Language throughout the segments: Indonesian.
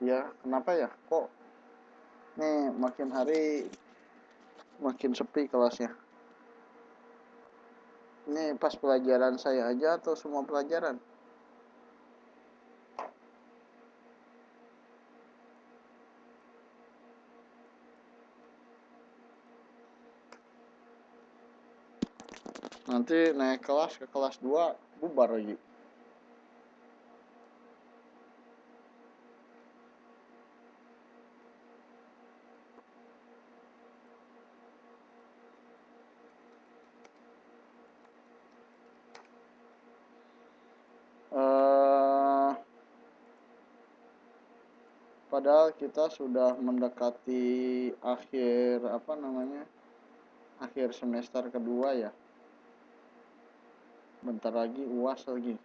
Ya, kenapa ya? Kok nih makin hari makin sepi kelasnya? Ini pas pelajaran saya aja atau semua pelajaran? Nanti naik kelas ke kelas 2 bubar lagi. Eh, Padahal kita sudah mendekati akhir apa namanya? Akhir semester kedua ya. Bentar lagi UAS lagi.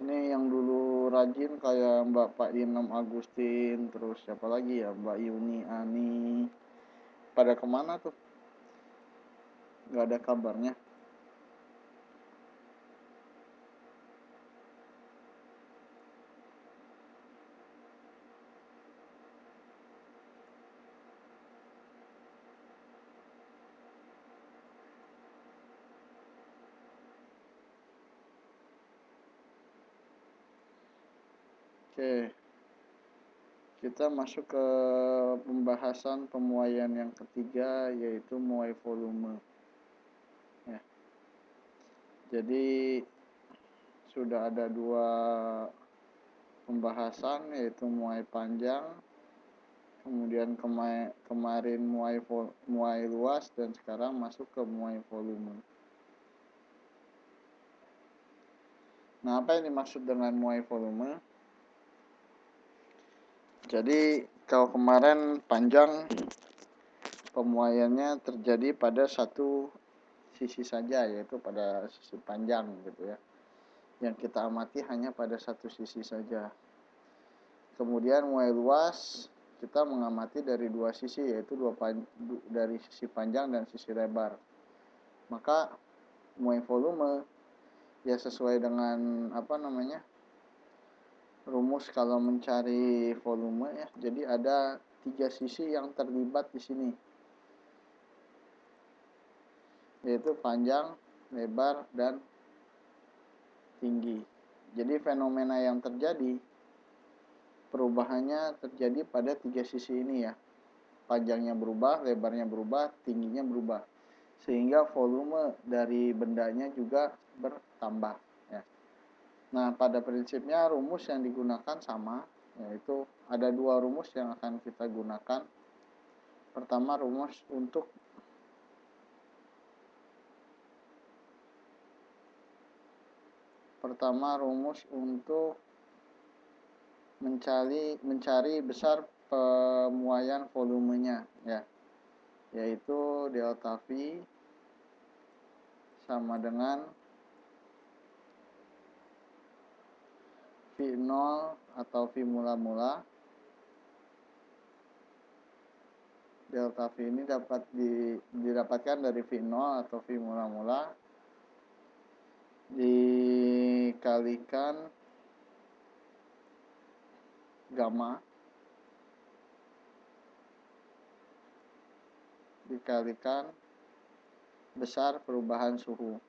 Ini yang dulu rajin kayak Mbak Pak Inem Agustin, terus siapa lagi ya, Mbak Yuni Ani, pada kemana tuh? Gak ada kabarnya. Oke, kita masuk ke pembahasan pemuaian yang ketiga, yaitu muai volume. Ya, jadi sudah ada dua pembahasan, yaitu muai panjang, kemudian kemarin muai luas, dan sekarang masuk ke muai volume. Nah, apa yang dimaksud dengan muai volume? Jadi kalau kemarin panjang, pemuaiannya terjadi pada satu sisi saja, yaitu pada sisi panjang gitu ya. Yang kita amati hanya pada satu sisi saja. Kemudian muai luas kita mengamati dari dua sisi, yaitu dari sisi panjang dan sisi lebar. Maka muai volume ya sesuai dengan apa namanya, rumus kalau mencari volume ya. Jadi ada 3 sisi yang terlibat di sini, yaitu panjang, lebar, dan tinggi. Jadi fenomena yang terjadi, perubahannya terjadi pada 3 sisi ini ya. Panjangnya berubah, lebarnya berubah, tingginya berubah. Sehingga volume dari bendanya juga bertambah ya. Nah, pada prinsipnya rumus yang digunakan sama, yaitu ada dua rumus yang akan kita gunakan. Pertama, rumus untuk mencari besar pemuaian volumenya ya, yaitu delta V sama dengan V0 atau V mula-mula. Delta V ini dapat didapatkan dari V0 atau V mula-mula dikalikan gamma dikalikan besar perubahan suhu.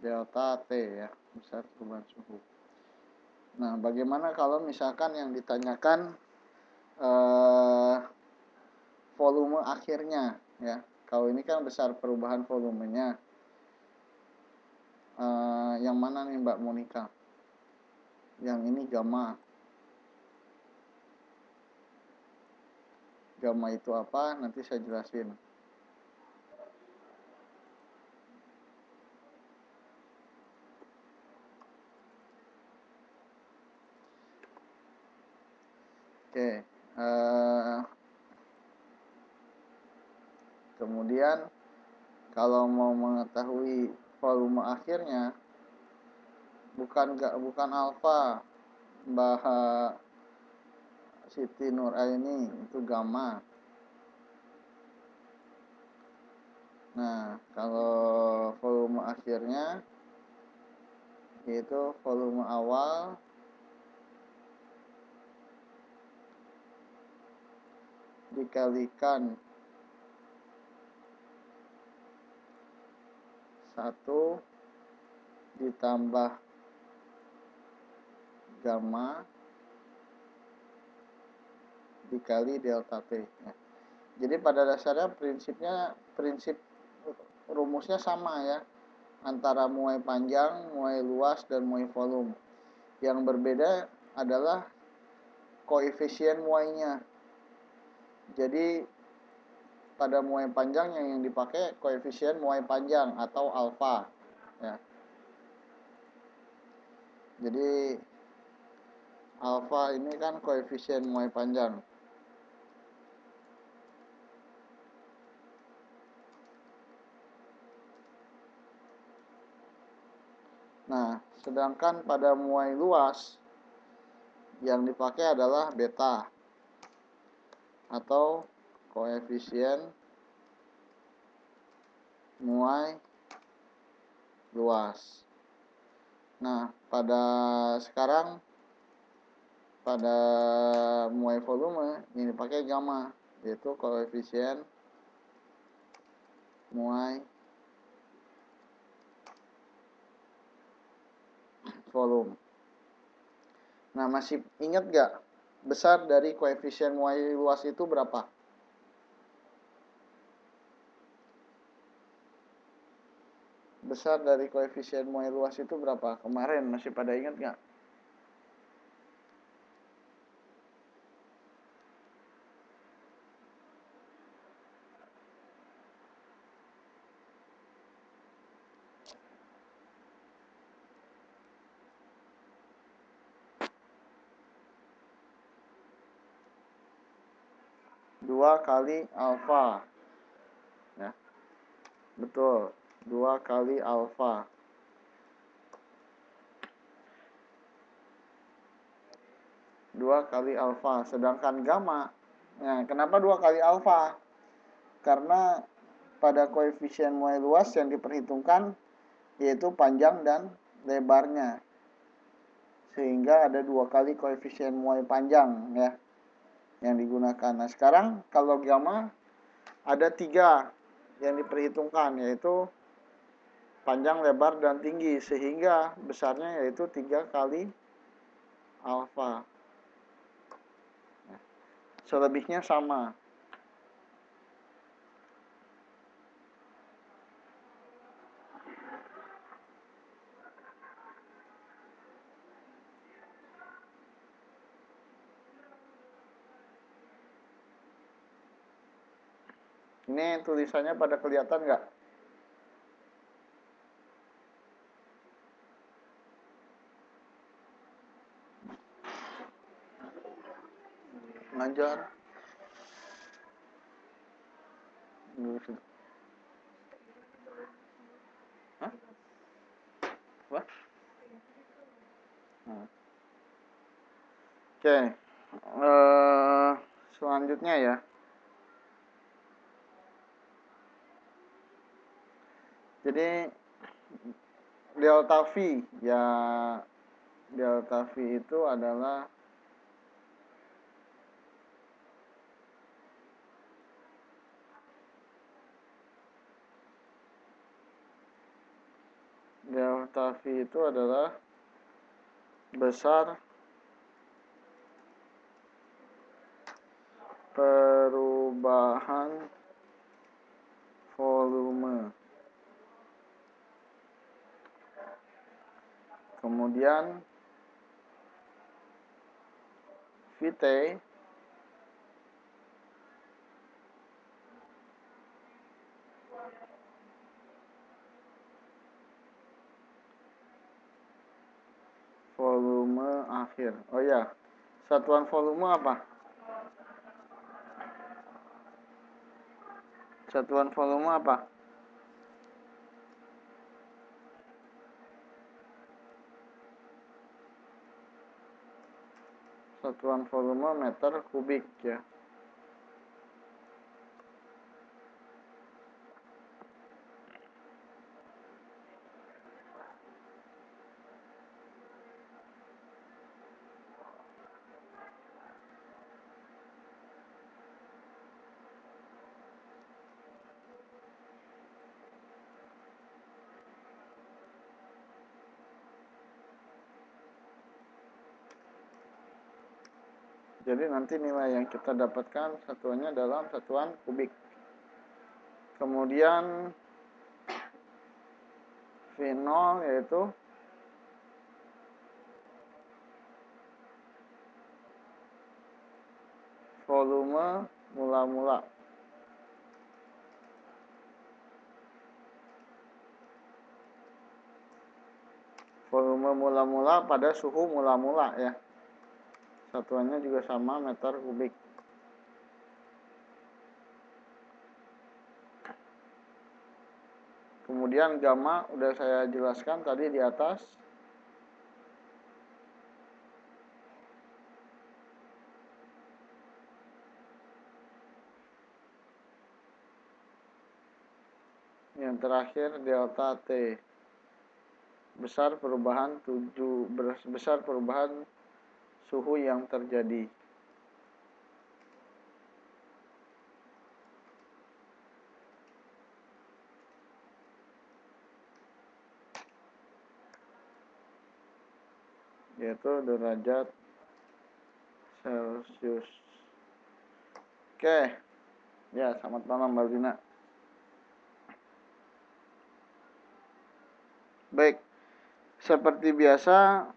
Delta T ya, besar perubahan suhu. Nah, bagaimana kalau misalkan yang ditanyakan volume akhirnya ya. Kalau ini kan besar perubahan volumenya. Yang mana nih Mbak Monica? Yang ini gamma. Gamma itu apa? Nanti saya jelasin. Oke. Kemudian kalau mau mengetahui volume akhirnya, bukan alfa Mbak Siti Nur Aini, itu gamma. Nah, kalau volume akhirnya yaitu volume awal dikalikan 1 ditambah gamma dikali delta T. Ya. Jadi pada dasarnya prinsip rumusnya sama ya, antara muai panjang, muai luas, dan muai volume. Yang berbeda adalah koefisien muainya. Jadi pada muai panjang yang dipakai koefisien muai panjang atau alfa ya. Jadi alfa ini kan koefisien muai panjang. Nah, sedangkan pada muai luas yang dipakai adalah beta atau koefisien muai luas. Nah, pada muai volume yang dipakai gamma, yaitu koefisien muai volume. Nah, masih ingat gak besar dari koefisien muai luas itu berapa? Besar dari koefisien muai luas itu berapa? Kemarin masih pada ingat gak? Dua kali alfa. Ya. Betul. 2 kali alfa. 2 kali alfa. Sedangkan gamma, nah, kenapa 2 kali alfa? Karena pada koefisien muai luas yang diperhitungkan yaitu panjang dan lebarnya. Sehingga ada 2 kali koefisien muai panjang ya yang digunakan. Nah, sekarang kalau gamma ada 3 yang diperhitungkan, yaitu panjang, lebar, dan tinggi, sehingga besarnya yaitu 3 kali alfa. Selebihnya sama. Ini tulisannya pada kelihatan nggak? Ngajar. Hah? Apa? Oke. Selanjutnya ya. Jadi delta V ya, delta V itu adalah besar perubahan volume. Kemudian Vt volume akhir. Oh ya, satuan volume apa? Satuan volume apa? Satuan volume meter kubik ya. Jadi nanti nilai yang kita dapatkan satuannya dalam satuan kubik. Kemudian V0 yaitu volume mula-mula. Volume mula-mula pada suhu mula-mula ya. Satuannya juga sama, meter kubik. Kemudian gamma udah saya jelaskan tadi di atas. Yang terakhir delta T. Besar perubahan suhu yang terjadi. Yaitu derajat Celcius. Oke. Ya, selamat malam Mbak Lina. Baik. Seperti biasa,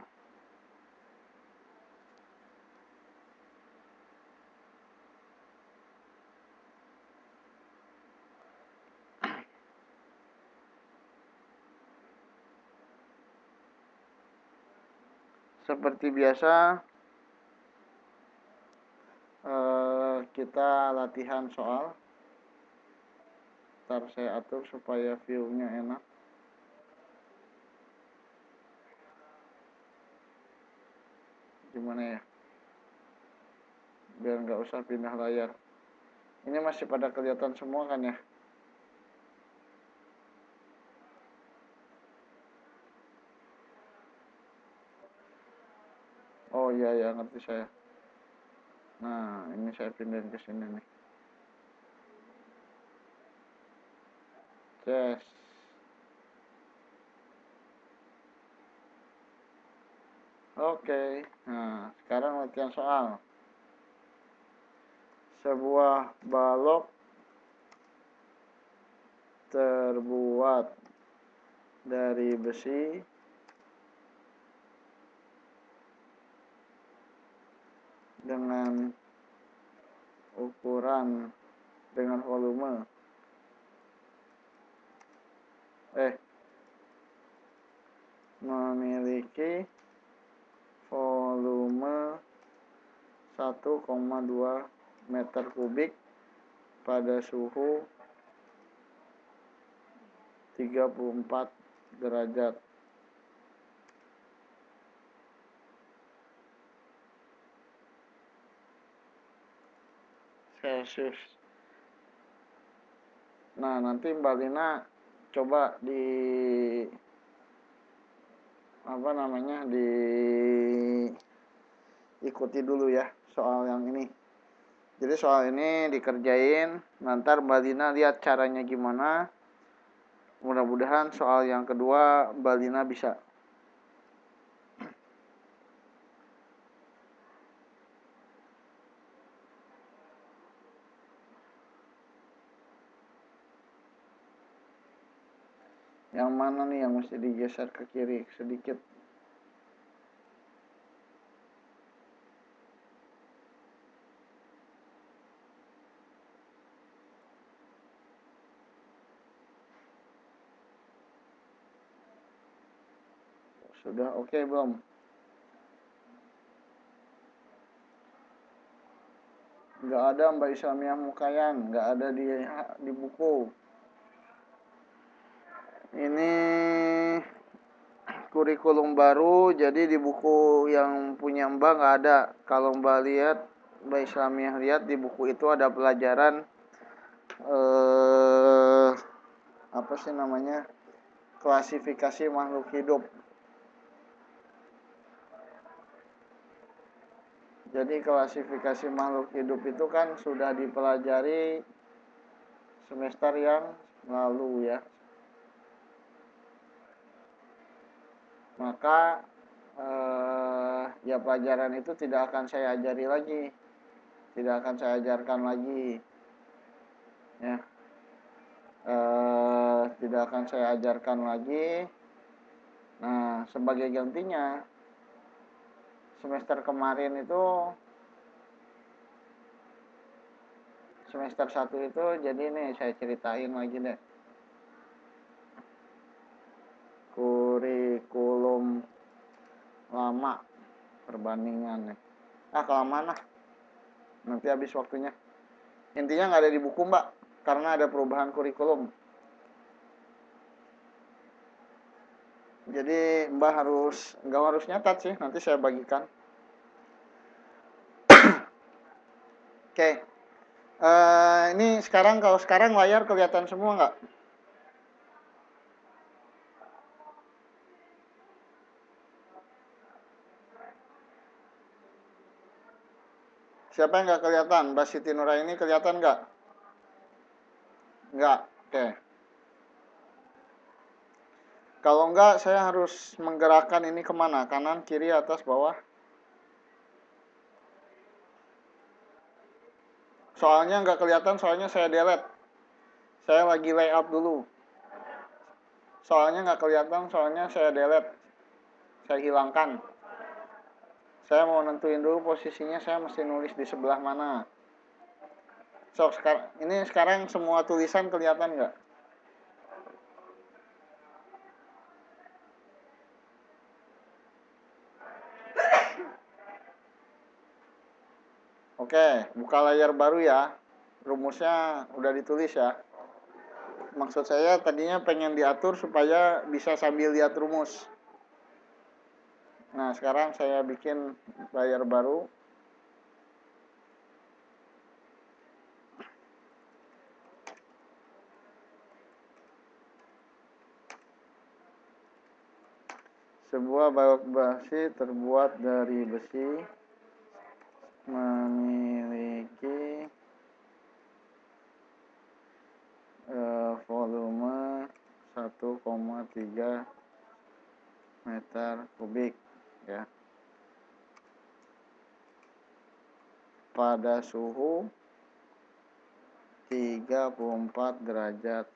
kita latihan soal. Ntar saya atur supaya view-nya enak. Gimana ya? Biar nggak usah pindah layar. Ini masih pada kelihatan semua kan ya? Oh iya ya, ngerti saya. Nah, ini saya pindahin ke sini nih. Yes. Oke. Nah, sekarang latihan soal. Sebuah balok terbuat dari besi dengan volume memiliki volume 1,2 meter kubik pada suhu 34 derajat. Celcius. Nah, nanti Mbak Lina coba diikuti dulu ya soal yang ini. Jadi soal ini dikerjain, nanti Mbak Lina lihat caranya gimana. Mudah-mudahan soal yang kedua Mbak Lina bisa. Yang mana nih yang mesti digeser ke kiri sedikit? Sudah oke belum? Nggak ada Mbak Islamiyah Mukayan, nggak ada di buku. Ini kurikulum baru, jadi di buku yang punya Mbak nggak ada. Kalau Mbak lihat, Mbak Islamiyah lihat di buku itu ada pelajaran apa sih namanya? Klasifikasi makhluk hidup. Jadi klasifikasi makhluk hidup itu kan sudah dipelajari semester yang lalu ya. Maka ya pelajaran itu tidak akan saya ajari lagi, tidak akan saya ajarkan lagi, ya. Tidak akan saya ajarkan lagi. Nah, sebagai gantinya, semester kemarin itu, semester 1 itu, jadi nih saya ceritain lagi deh. Kurikulum lama, perbandingan nih. Kelamaan lah, nanti habis waktunya. Intinya nggak ada di buku mbak, karena ada perubahan kurikulum. Jadi mbak nggak harus nyatat sih, nanti saya bagikan. Oke. Ini kalau sekarang layar kelihatan semua nggak? Siapa yang nggak kelihatan? Mbak Siti Nuraini kelihatan nggak? Nggak. Oke. Kalau nggak, saya harus menggerakkan ini kemana? Kanan, kiri, atas, bawah? Soalnya nggak kelihatan, soalnya saya delete. Saya lagi layout dulu. Soalnya nggak kelihatan, soalnya saya delete. Saya hilangkan. Saya mau nentuin dulu posisinya, saya mesti nulis di sebelah mana. Sekarang semua tulisan kelihatan nggak? Oke, buka layar baru ya. Rumusnya udah ditulis ya. Maksud saya tadinya pengen diatur supaya bisa sambil lihat rumus. Nah, sekarang saya bikin layar baru. Sebuah balok besi terbuat dari besi memiliki volume 1,3 meter kubik ya. Pada suhu 34 derajat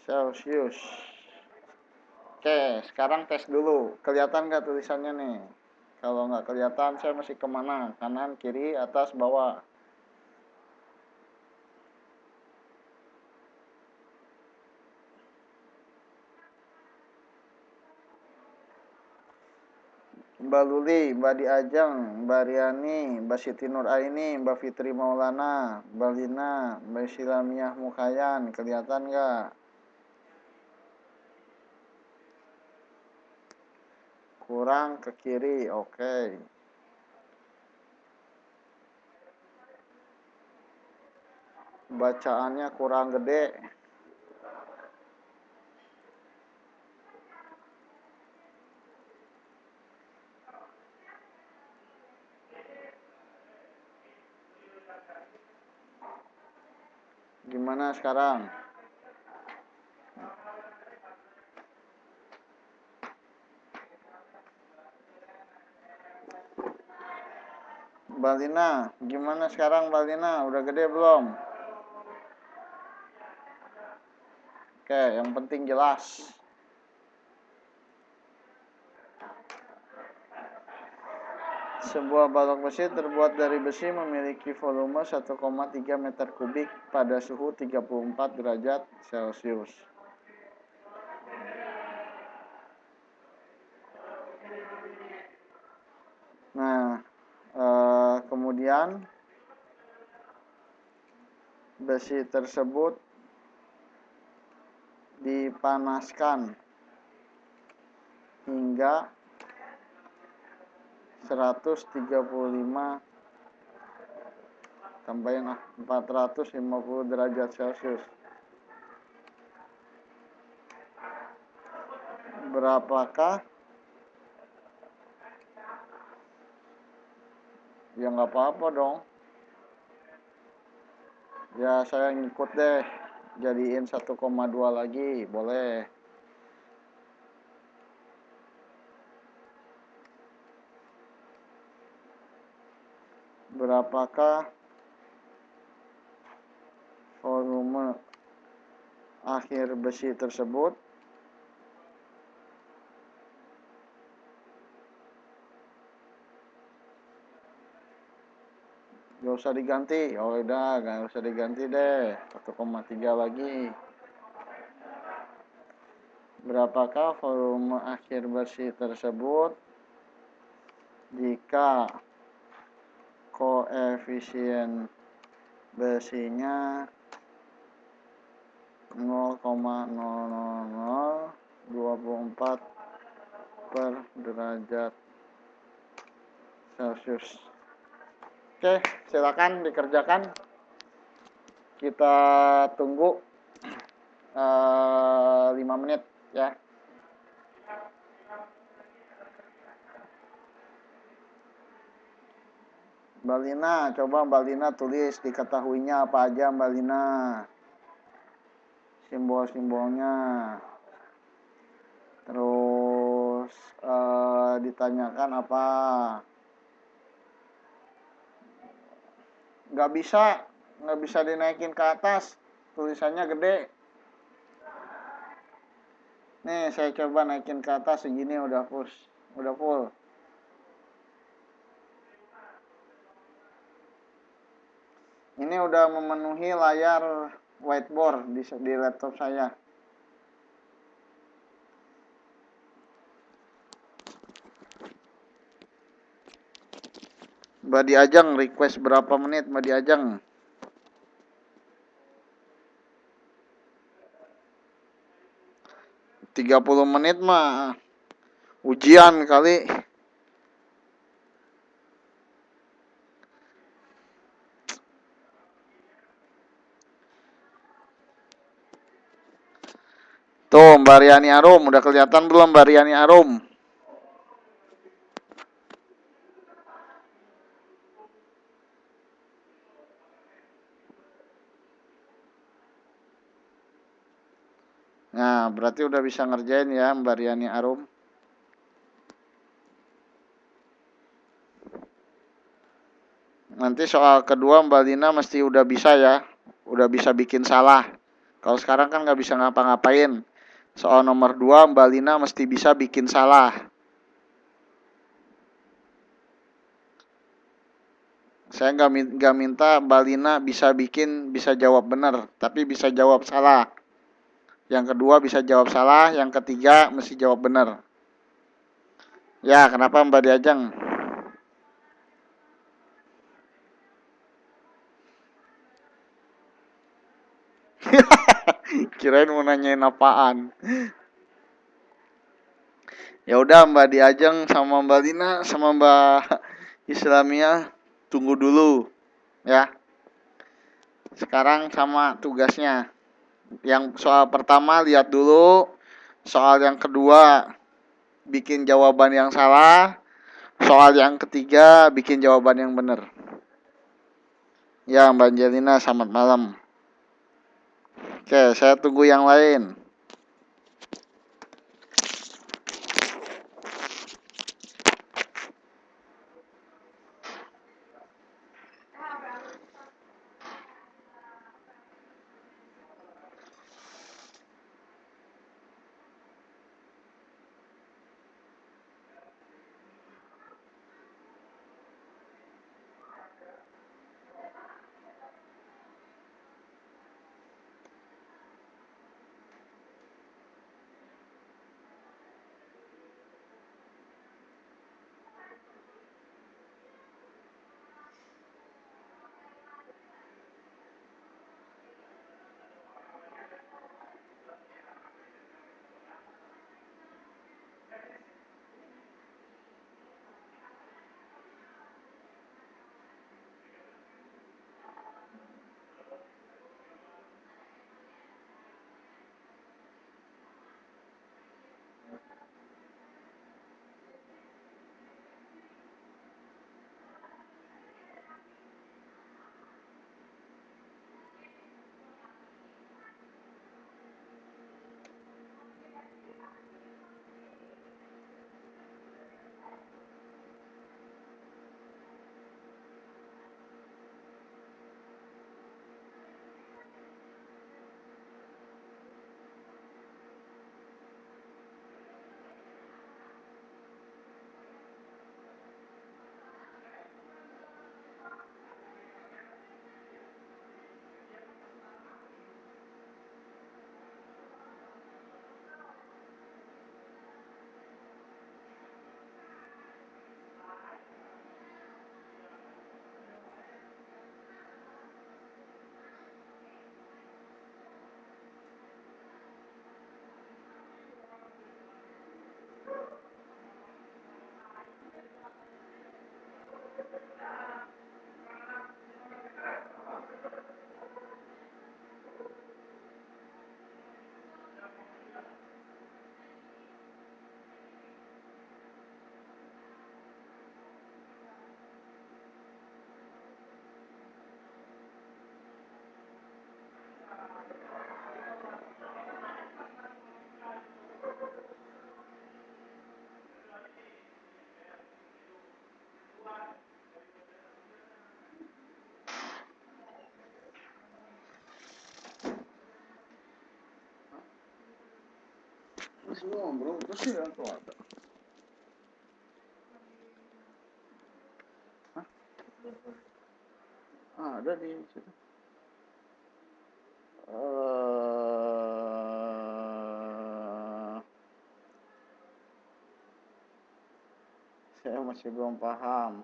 Celcius. Oke, sekarang tes dulu. Kelihatan nggak tulisannya nih? Kalau nggak kelihatan, saya mesti kemana? Kanan, kiri, atas, bawah? Mbak Luli, Mbak Diajeng, Mbak Riani, Mbak Siti Nuraini, Mbak Fitri Maulana, Mbak Lina, Mbak Silamiah Mukayan, kelihatan nggak? Kurang ke kiri, oke. Bacaannya kurang gede. Gimana sekarang? Mbak Lina, gimana sekarang Mbak Lina? Udah gede belum? Oke, yang penting jelas. Sebuah balok besi terbuat dari besi memiliki volume 1,3 meter kubik pada suhu 34 derajat Celcius. Nah, kemudian besi tersebut dipanaskan hingga 135 tambahin 450 derajat Celcius. Berapakah? Ya nggak apa-apa dong. Ya saya ngikut deh. Jadiin 1,2 lagi, boleh. Berapakah volume akhir besi tersebut? Gak usah diganti. Oh udah, gak usah diganti deh. 1,3 lagi. Berapakah volume akhir besi tersebut jika koefisien besinya 0,00024 per derajat Celcius. Oke, silakan dikerjakan. Kita tunggu 5 menit ya. Mbak Lina, coba Mbak Lina tulis diketahuinya apa aja Mbak Lina. Simbol-simbolnya. Terus ditanyakan apa? Nggak bisa dinaikin ke atas. Tulisannya gede. Nih, saya coba naikin ke atas segini udah full. Ini udah memenuhi layar whiteboard di laptop saya. Mbak Diajeng request berapa menit Mbak Diajeng? 30 menit mah ujian kali. Tuh Mbak Riani Arum, udah kelihatan belum Mbak Riani Arum? Nah, berarti udah bisa ngerjain ya Mbak Riani Arum. Nanti soal kedua Mbak Lina mesti udah bisa ya. Udah bisa bikin salah. Kalau sekarang kan nggak bisa ngapa-ngapain. Soal nomor 2 Mbak Lina mesti bisa bikin salah. Saya nggak minta Mbak Lina bisa jawab benar, tapi bisa jawab salah. Yang kedua bisa jawab salah, yang ketiga mesti jawab benar. Ya, kenapa Mbak Diajeng? Kirain mau nanyain apaan. Ya udah Mbak Diajeng sama Mbak Lina sama Mbak Islamia tunggu dulu ya. Sekarang sama tugasnya. Yang soal pertama lihat dulu, soal yang kedua bikin jawaban yang salah, soal yang ketiga bikin jawaban yang benar. Ya Mbak Angelina, selamat malam. Oke, saya tunggu yang lain. Bro, terus ya tuh ada. Hah? Ada di situ. Saya masih belum paham.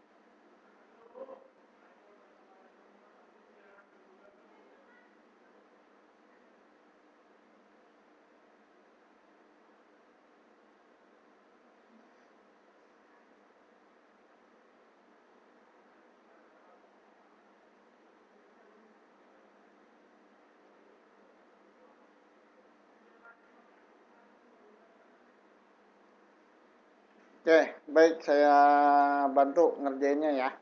Oke, baik, saya bantu ngerjainnya ya.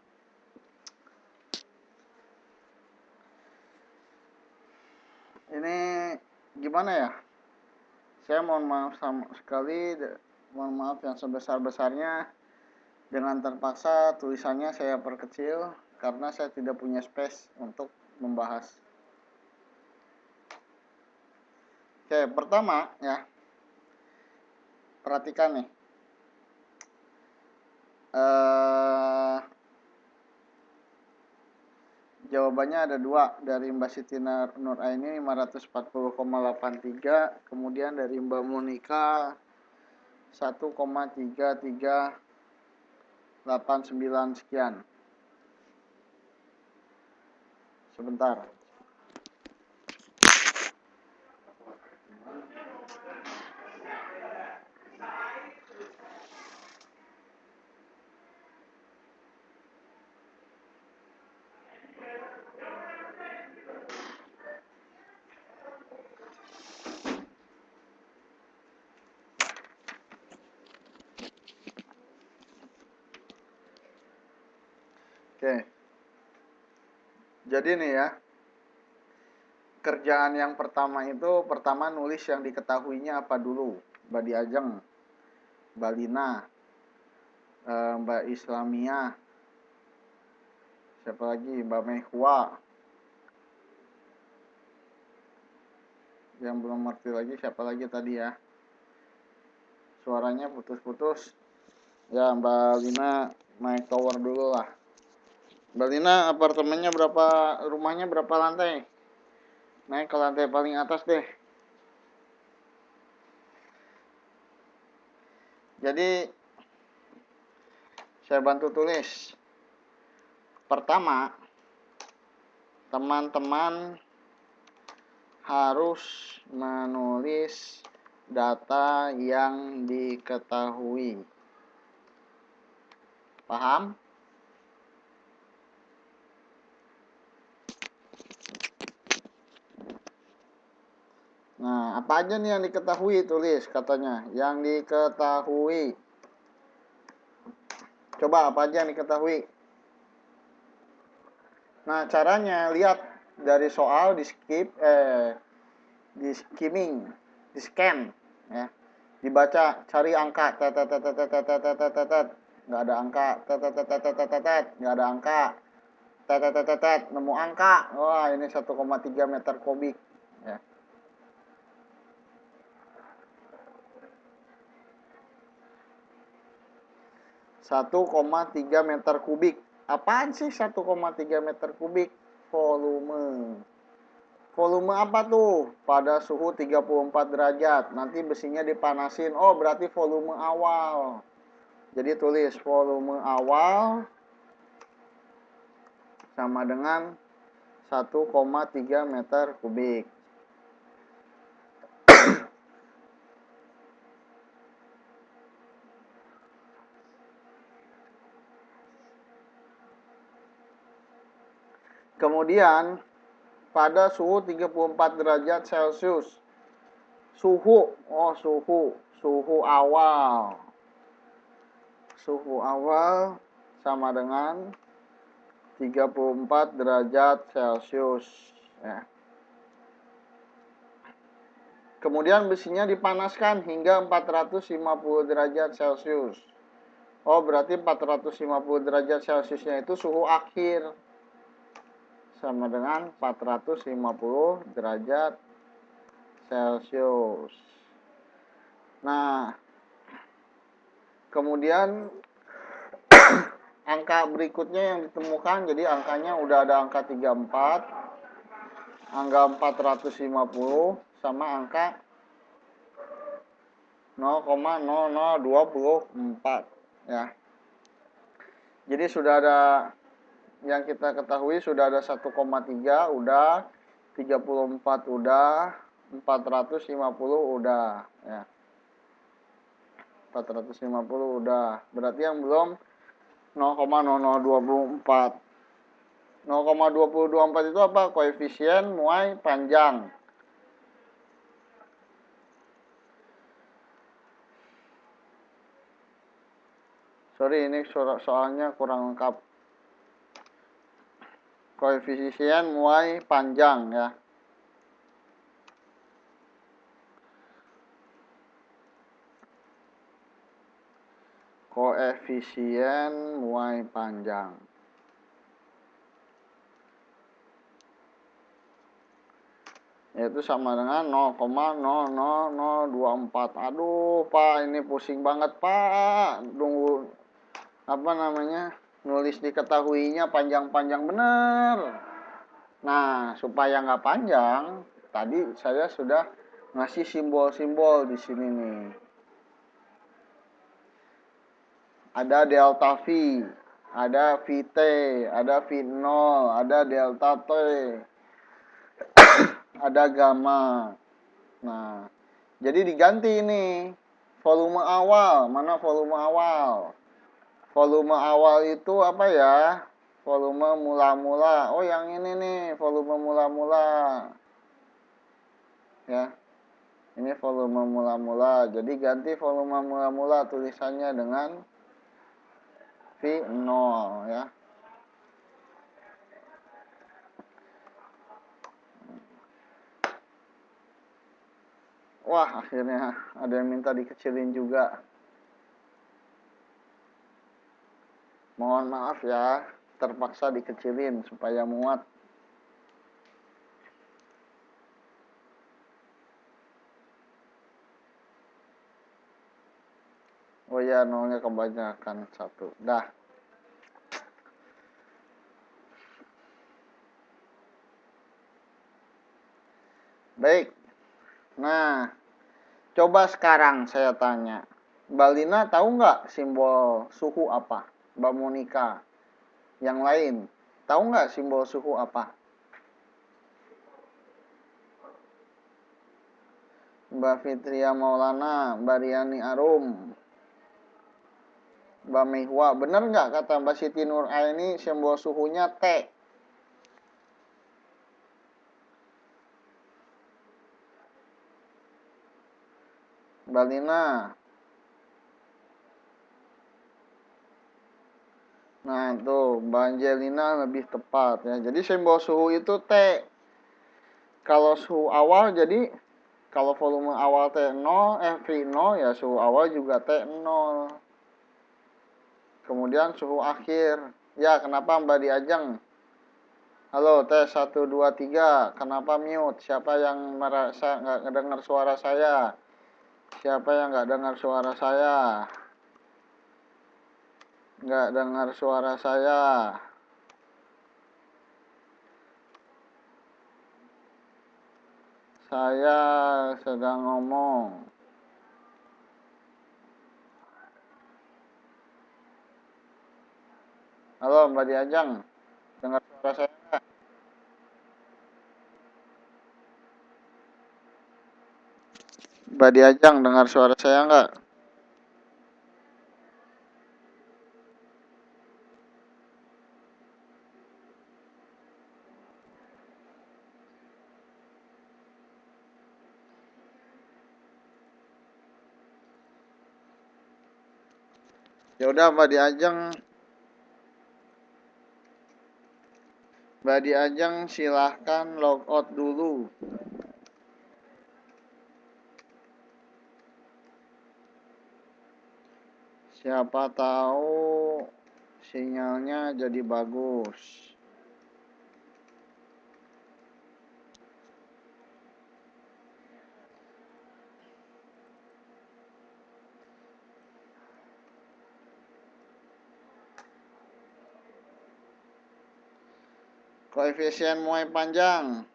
Ini gimana ya? Saya mohon maaf mohon maaf yang sebesar-besarnya. Dengan terpaksa tulisannya saya perkecil karena saya tidak punya space untuk membahas. Oke, pertama ya, perhatikan nih. Jawabannya ada dua, dari Mbak Siti Nuraini 540,83, kemudian dari Mbak Monika 1,3389 sekian. Sebentar. Oke. Jadi nih ya, kerjaan yang pertama itu, pertama nulis yang diketahuinya apa dulu. Mbak Diajeng, Mbak Lina, Mbak Islamia, siapa lagi, Mbak Mehwa. Yang belum ngerti lagi siapa lagi tadi ya, suaranya putus-putus. Ya, Mbak Lina naik tower dulu lah. Mbak Lina apartemennya berapa, rumahnya berapa lantai? Naik ke lantai paling atas deh. Jadi saya bantu tulis. Pertama, teman-teman harus menulis data yang diketahui. Paham? Nah, apa aja nih yang diketahui, tulis katanya. Yang diketahui. Coba apa aja yang diketahui. Nah, caranya lihat dari soal di skimming, di scan ya. Dibaca, cari angka, nggak ada angka, nggak ada angka, nemu angka, wah ini 1,3 meter kubik ya. 1,3 meter kubik. Apaan sih 1,3 meter kubik? Volume. Volume apa tuh? Pada suhu 34 derajat. Nanti besinya dipanasin. Oh, berarti volume awal. Jadi tulis volume awal sama dengan 1,3 meter kubik. Kemudian pada suhu 34 derajat Celcius. Suhu awal. Suhu awal sama dengan 34 derajat Celcius ya. Kemudian besinya dipanaskan hingga 450 derajat Celcius. Oh, berarti 450 derajat Celciusnya itu suhu akhir. Sama dengan 450 derajat Celcius. Nah, kemudian angka berikutnya yang ditemukan, jadi angkanya udah ada angka 34, angka 450, sama angka 0,0024 ya. Jadi sudah ada yang kita ketahui, sudah ada 1,3 udah, 34 udah, 450 udah ya. 450 udah. Berarti yang belum 0,0024. 0,2024 itu apa? Koefisien muai panjang. Sorry, ini soalnya kurang lengkap. Koefisien muai panjang ya. Koefisien muai panjang. Yaitu sama dengan 0,00024. Aduh, Pak, ini pusing banget, Pak. Tunggu, apa namanya, nulis diketahuinya panjang-panjang bener. Nah, supaya nggak panjang, tadi saya sudah ngasih simbol-simbol di sini nih. Ada delta V, ada VT, ada V0, ada delta T, ada gamma. Nah, jadi diganti ini volume awal. Mana volume awal? Volume awal itu apa ya? Volume mula-mula. Oh, yang ini nih, volume mula-mula. Ya. Ini volume mula-mula. Jadi ganti volume mula-mula tulisannya dengan V0 ya. Wah, akhirnya ada yang minta dikecilin juga. Mohon maaf ya, terpaksa dikecilin supaya muat. Oh ya, nolnya kebanyakan satu. Dah. Baik. Nah, coba sekarang saya tanya. Mbak Lina tahu nggak simbol suhu apa? Mbak Monica. Yang lain, tahu nggak simbol suhu apa? Mbak Fitria Maulana, Mbak Riani Arum, Mbak Mihwa. Bener nggak kata Mbak Siti Nur Aini simbol suhunya T? Mbak Lina. Nah, tuh Mbak Angelina lebih tepat ya. Jadi simbol suhu itu T. Kalau suhu awal jadi kalau volume awal T0, V0 ya suhu awal juga T0. Kemudian suhu akhir. Ya, kenapa Mbak Diajeng? Halo, tes 1, 2, 3. Kenapa mute? Siapa yang merasa nggak dengar suara saya? Siapa yang nggak dengar suara saya? Nggak dengar suara saya. Saya sedang ngomong. Halo Mbak Diajeng, dengar suara saya nggak? Mbak Diajeng, dengar suara saya nggak? Ya udah Mbak Diajeng silahkan logout dulu. Siapa tahu sinyalnya jadi bagus. Koefisien muai panjang.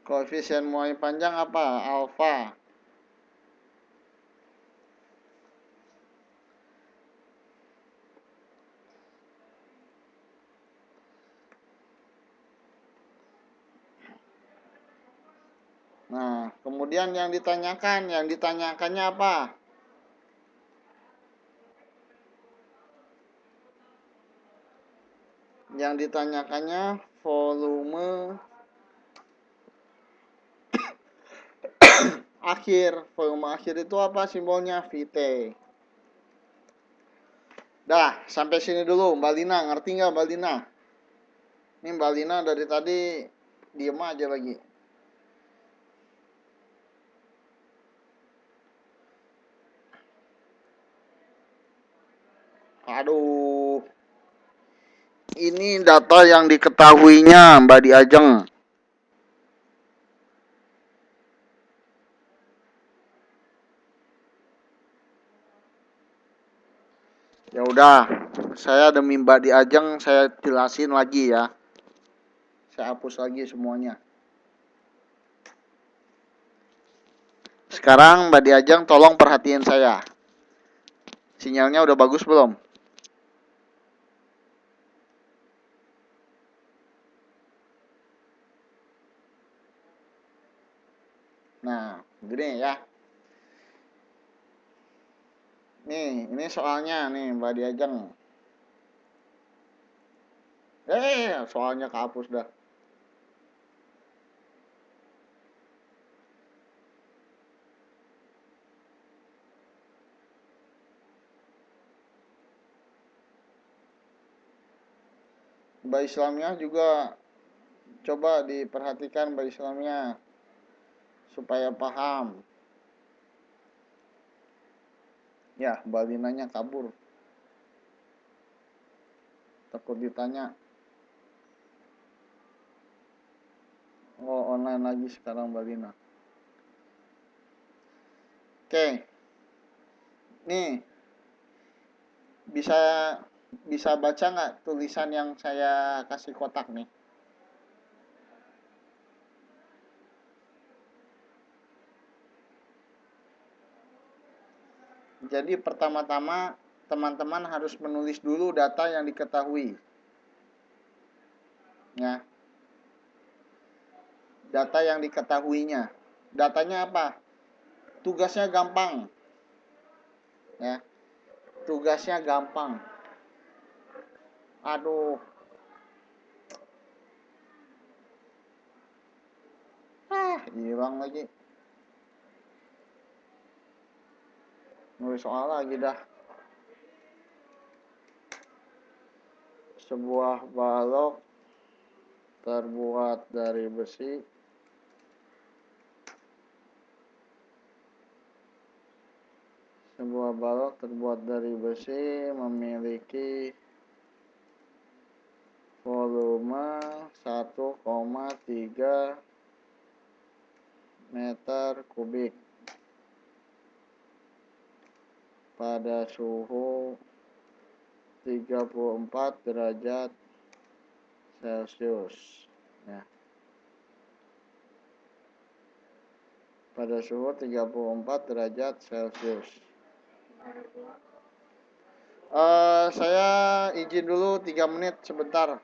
Koefisien muai panjang apa? Alfa. Nah, kemudian yang ditanyakannya apa? Yang ditanyakannya volume akhir. Volume akhir itu apa simbolnya? Vt. Dah, sampai sini dulu. Mbak Lina, ngerti nggak Mbak Lina? Ini Mbak Lina dari tadi diem aja lagi. Aduh. Ini data yang diketahuinya Mbak Diajeng. Ya udah, saya demi Mbak Diajeng saya jelasin lagi ya. Saya hapus lagi semuanya. Sekarang Mbak Diajeng tolong perhatiin saya. Sinyalnya udah bagus belum? Nah, gini ya. Nih, ini soalnya nih Mbak Diajeng. Soalnya kehapus dah. Mbak Islamnya juga coba diperhatikan Mbak Islamnya supaya paham. Ya, Mbak Linanya kabur. Takut ditanya. Oh, online lagi sekarang Mbak Lina. Oke. Nih, bisa baca nggak tulisan yang saya kasih kotak nih? Jadi pertama-tama teman-teman harus menulis dulu data yang diketahui. Ya. Data yang diketahuinya. Datanya apa? Tugasnya gampang. Ya. Tugasnya gampang. Aduh. Hilang lagi. Nulis soal lagi dah. Sebuah balok terbuat dari besi. Sebuah balok terbuat dari besi memiliki volume 1,3 meter kubik pada suhu 34 derajat Celcius. Ya. Pada suhu 34 derajat Celcius. Saya izin dulu 3 menit sebentar.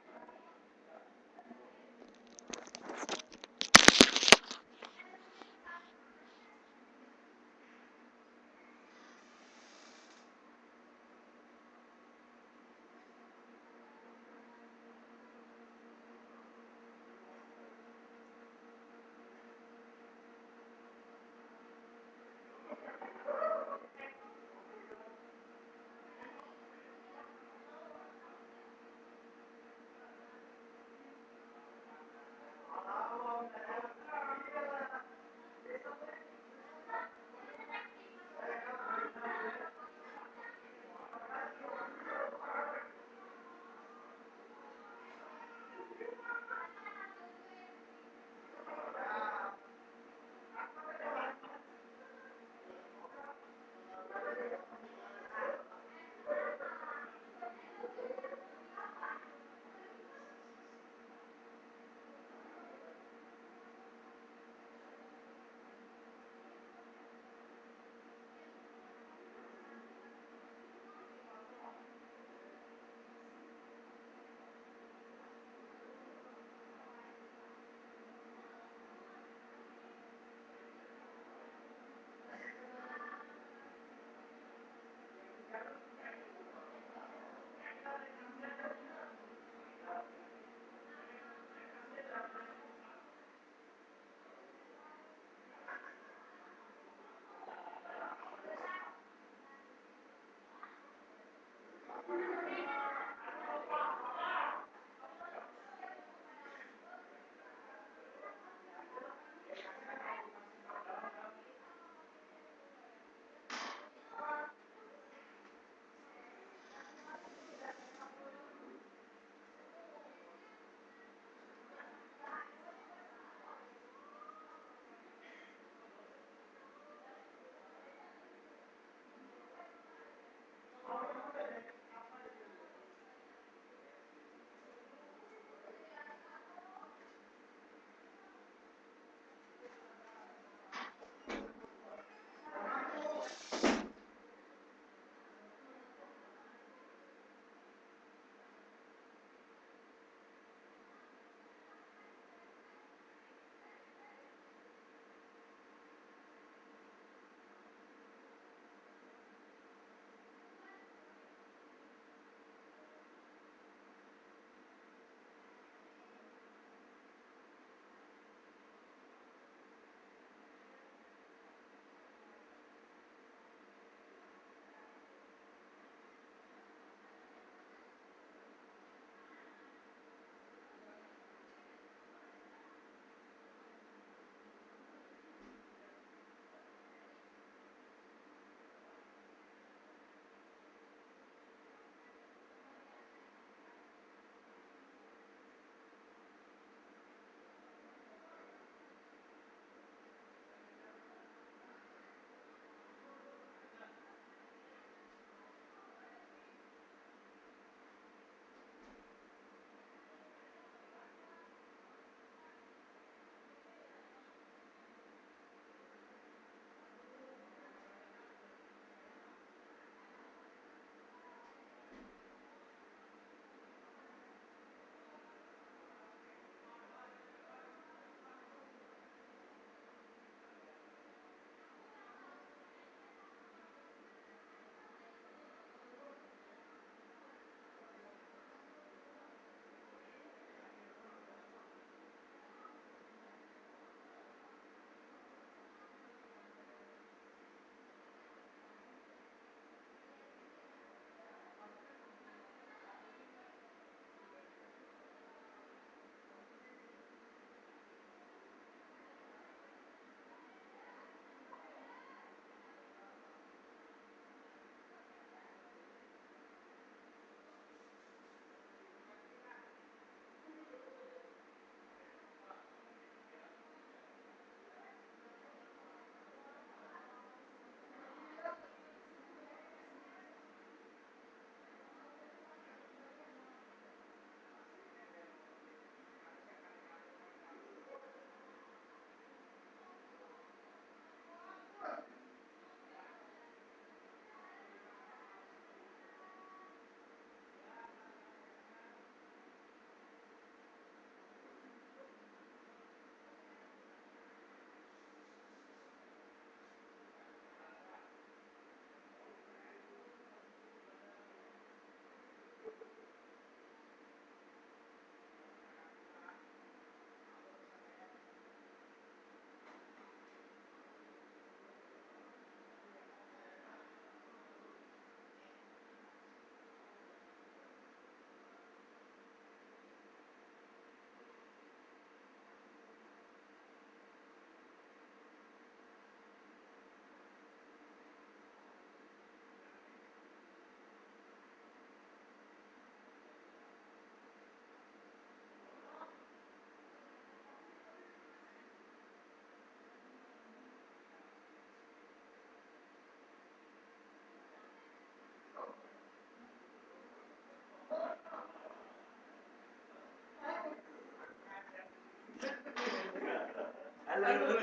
Sorry.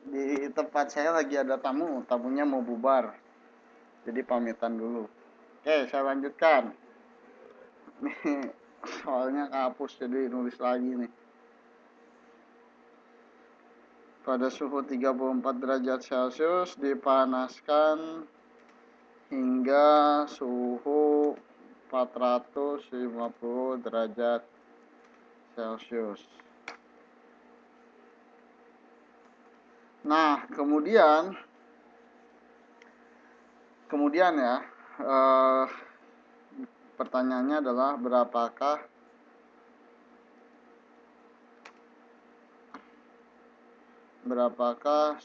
Di tempat saya lagi ada tamu, tamunya mau bubar. Jadi pamitan dulu. Oke, saya lanjutkan. Nih, soalnya kehapus jadi nulis lagi nih. Pada suhu 34 derajat Celcius dipanaskan hingga suhu 450 derajat Celcius. Nah, kemudian ya, pertanyaannya adalah berapakah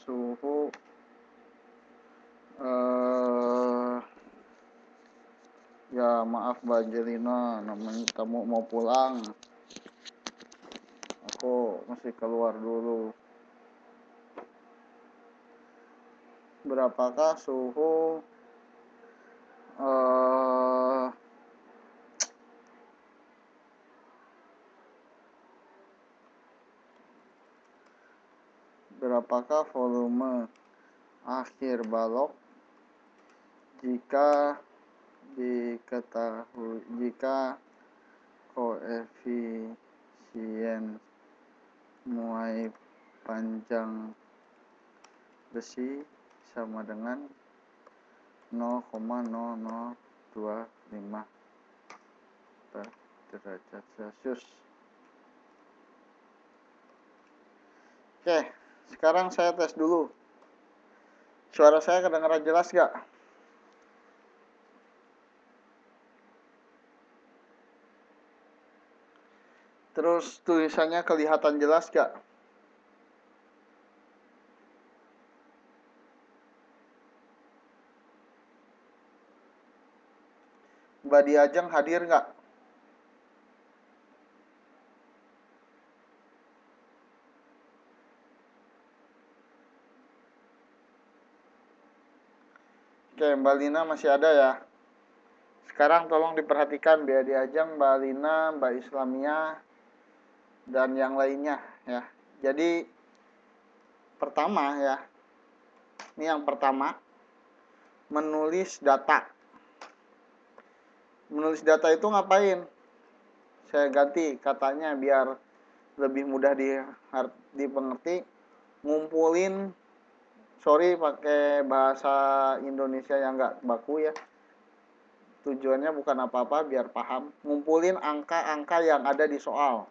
suhu ya maaf Mbak Angelina, namanya kamu mau pulang, aku mesti keluar dulu. Berapakah suhu berapakah volume akhir balok jika koefisien muai panjang besi sama dengan 0,0025 derajat Celcius. Oke, sekarang saya tes dulu. Suara saya kedengaran jelas gak? Terus tulisannya kelihatan jelas gak? Mbak Diajeng hadir gak? Oke, Mbak Lina masih ada ya? Sekarang tolong diperhatikan Mbak Diajeng, Mbak Lina, Mbak Islamia, dan yang lainnya ya. Jadi pertama ya, ini yang pertama, menulis data. Menulis data itu ngapain? Saya ganti katanya biar lebih mudah dipengerti. Ngumpulin, sorry pakai bahasa Indonesia yang nggak baku ya. Tujuannya bukan apa-apa, biar paham. Ngumpulin angka-angka yang ada di soal.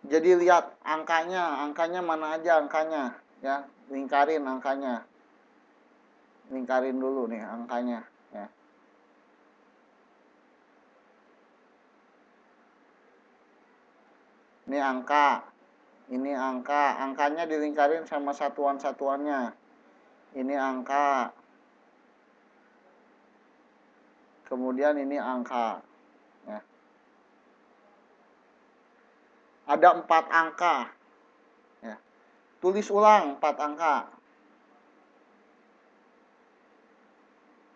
Jadi lihat angkanya mana aja angkanya ya, lingkarin angkanya. Lingkarin dulu nih angkanya ya. Ini angkanya dilingkarin sama satuan-satuannya. Ini angka. Kemudian ini angka ya. Ada 4 angka ya. Tulis ulang 4 angka.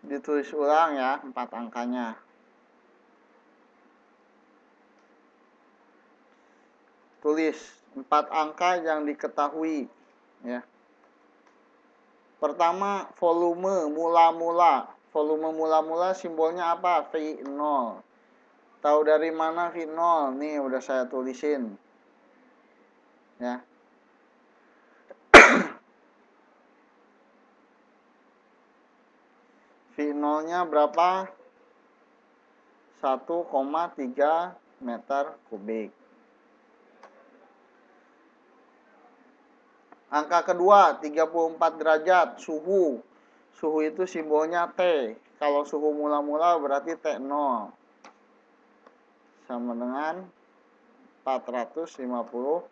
Ditulis ulang ya 4 angkanya. Tulis 4 angka yang diketahui ya. Pertama, volume mula-mula. Volume mula-mula simbolnya apa? V0. Tahu dari mana V0? Nih udah saya tulisin ya. V0-nya berapa? 1,3 meter kubik. Angka kedua, 34 derajat, suhu. Suhu itu simbolnya T. Kalau suhu mula-mula berarti T0. Sama dengan 450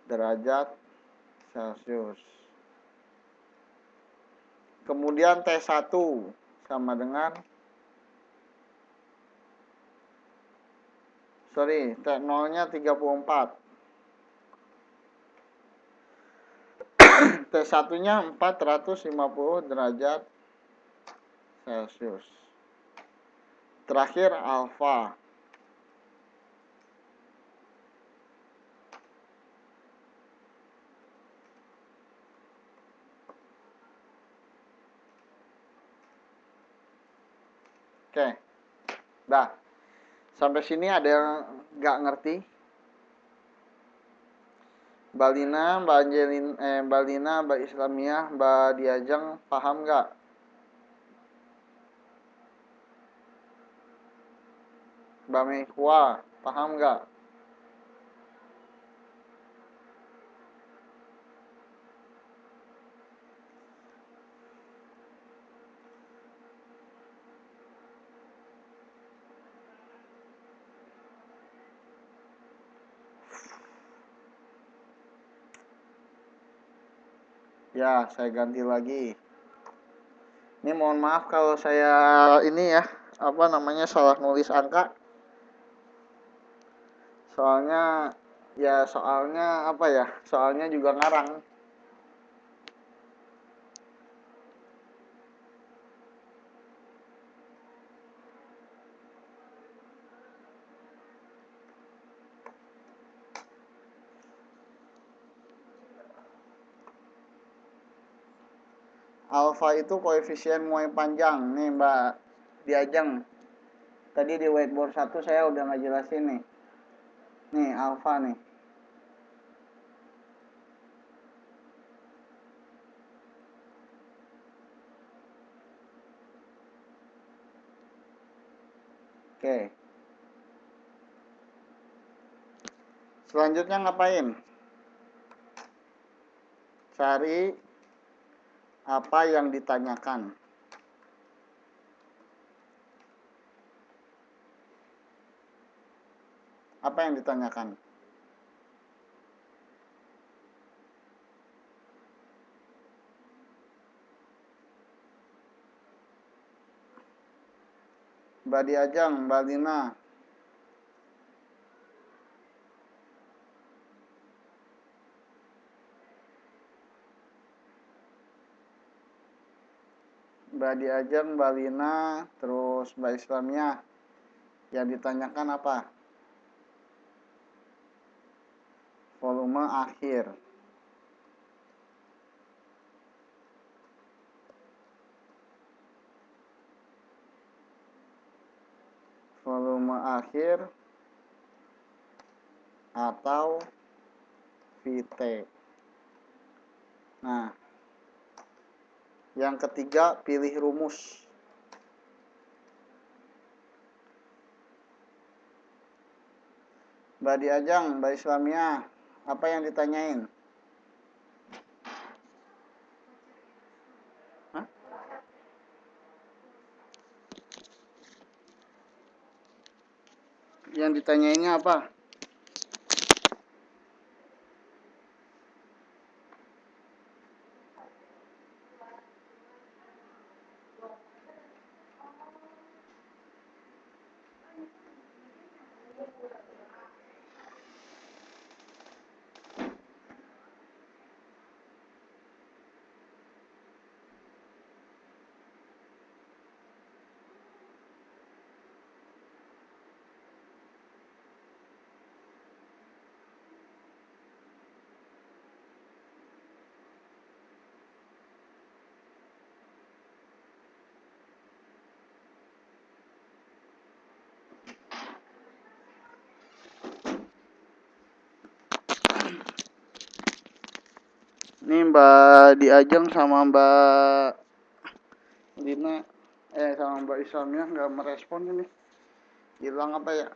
derajat Celcius. Kemudian T1 sama dengan Sorry, T0-nya 34. T1-nya 450 derajat Celcius. Terakhir alfa. Oke. Dah. Sampai sini ada yang nggak ngerti? Mbak Lina, Mbak Angelin, Mbak Lina, Mbak Islamiah, Mbak Diajeng, paham nggak? Mbak Mekwa, paham nggak? Ya, saya ganti lagi. Ini mohon maaf kalau saya ini ya, apa namanya, salah nulis angka. Soalnya apa ya? Soalnya juga ngarang. Alfa itu koefisien muai panjang. Nih Mbak Diajeng. Tadi di whiteboard 1 saya udah ngejelasin nih. Nih alfa nih. Oke. Selanjutnya ngapain? Cari apa yang ditanyakan. Apa yang ditanyakan? Mbak Diajeng, Mbak Lina. Mbak Diajeng, Mbak Lina, terus Mbak Islamiah. Yang ditanyakan apa? Volume akhir. Volume akhir atau VT. Nah, yang ketiga pilih rumus. Mbak Diajeng, Mbak Islamiah, apa yang ditanyain? Hah? Yang ditanyainnya apa? Ini Mbak Diajeng sama Mbak Lina, sama Mbak Islamiah nggak merespon ini. Hilang apa ya?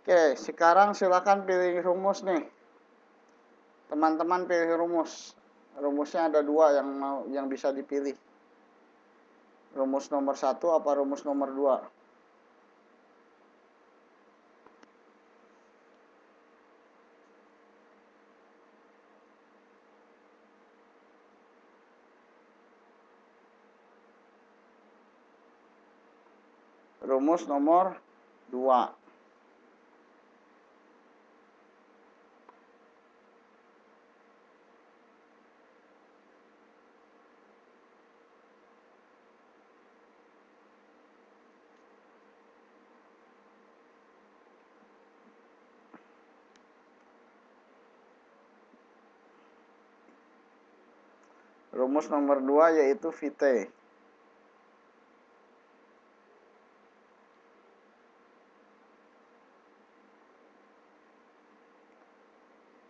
Oke, sekarang silakan pilih rumus nih. Teman-teman pilih rumus. Rumusnya ada dua yang bisa dipilih. Rumus nomor 1 apa rumus nomor 2? Rumus nomor 2. Rumus nomor 2 yaitu VT.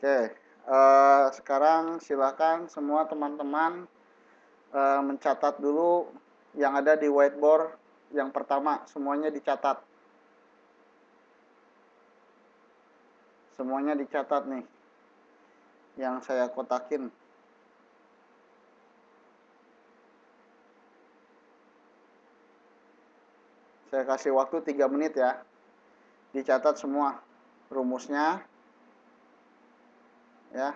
Oke, sekarang silakan semua teman-teman mencatat dulu yang ada di whiteboard yang pertama, semuanya dicatat. Semuanya dicatat nih, yang saya kotakin. Saya kasih waktu 3 menit ya. Dicatat semua rumusnya. Ya.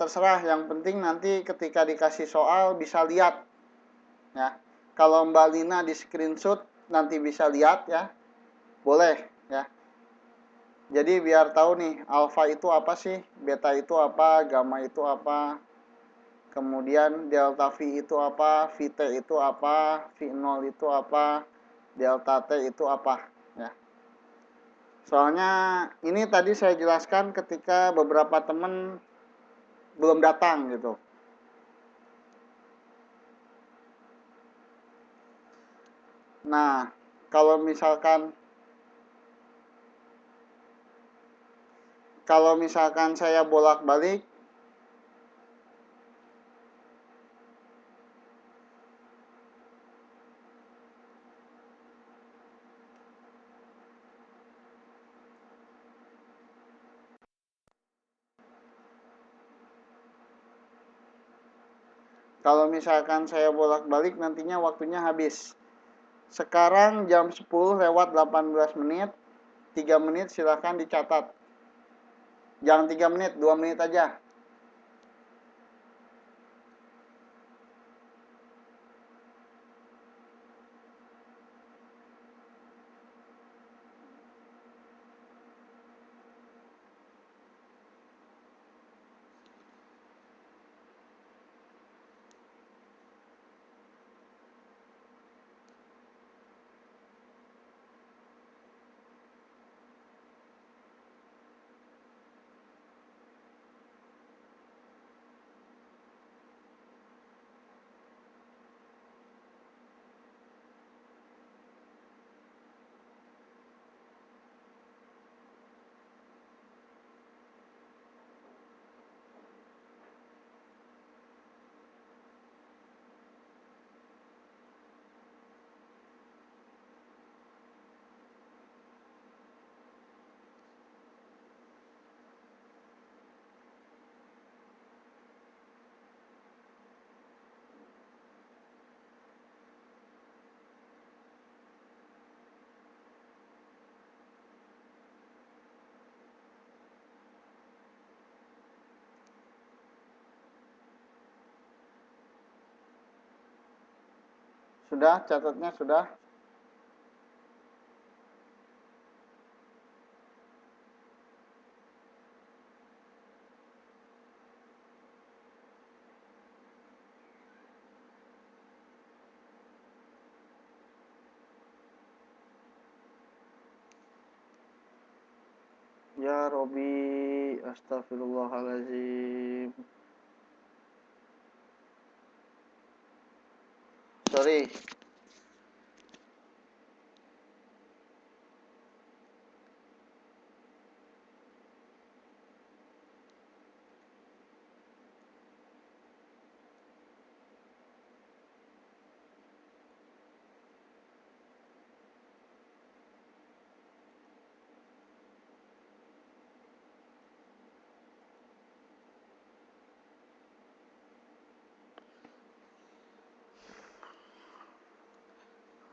Terserah, yang penting nanti ketika dikasih soal bisa lihat. Ya. Kalau Mbak Lina di screenshot nanti bisa lihat ya. Boleh ya. Jadi biar tahu nih, alfa itu apa sih, beta itu apa, gamma itu apa. Kemudian delta V itu apa, Vt itu apa, V0 itu apa, delta T itu apa ya. Soalnya ini tadi saya jelaskan ketika beberapa teman belum datang gitu. Nah, kalau misalkan saya bolak-balik, nantinya waktunya habis. Sekarang jam 10 lewat 18 menit, 3 menit silahkan dicatat. Jangan 3 menit, 2 menit aja. Sudah, catatnya sudah. Ya Robi, astagfirullahaladzim. Sorry.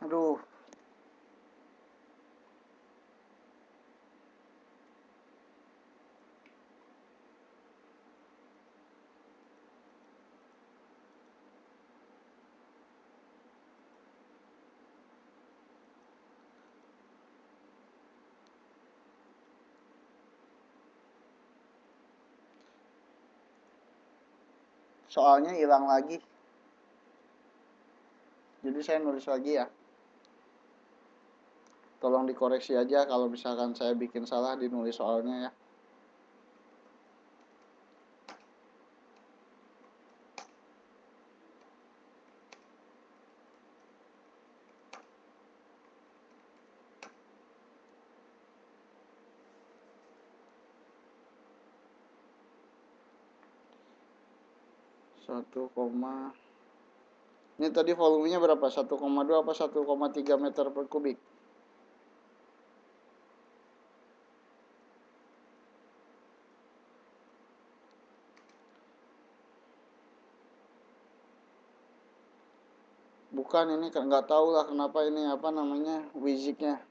Aduh. soalnya hilang lagi. Jadi saya nulis lagi ya. Tolong dikoreksi aja kalau misalkan saya bikin salah di nulis soalnya ya. Ini tadi volumenya berapa? 1,2 apa 1,3 meter per kubik? Bukan, ini nggak tahu lah kenapa ini apa namanya wiziknya.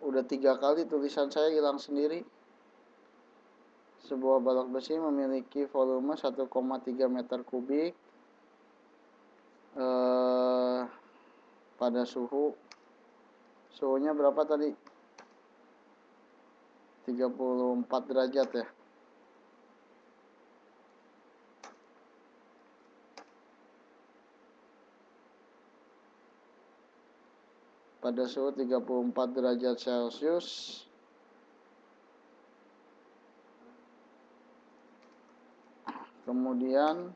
Udah 3 kali tulisan saya hilang sendiri. Sebuah balok besi memiliki volume 1,3 meter kubik pada suhunya berapa tadi? 34 derajat ya. Pada suhu 34 derajat Celcius kemudian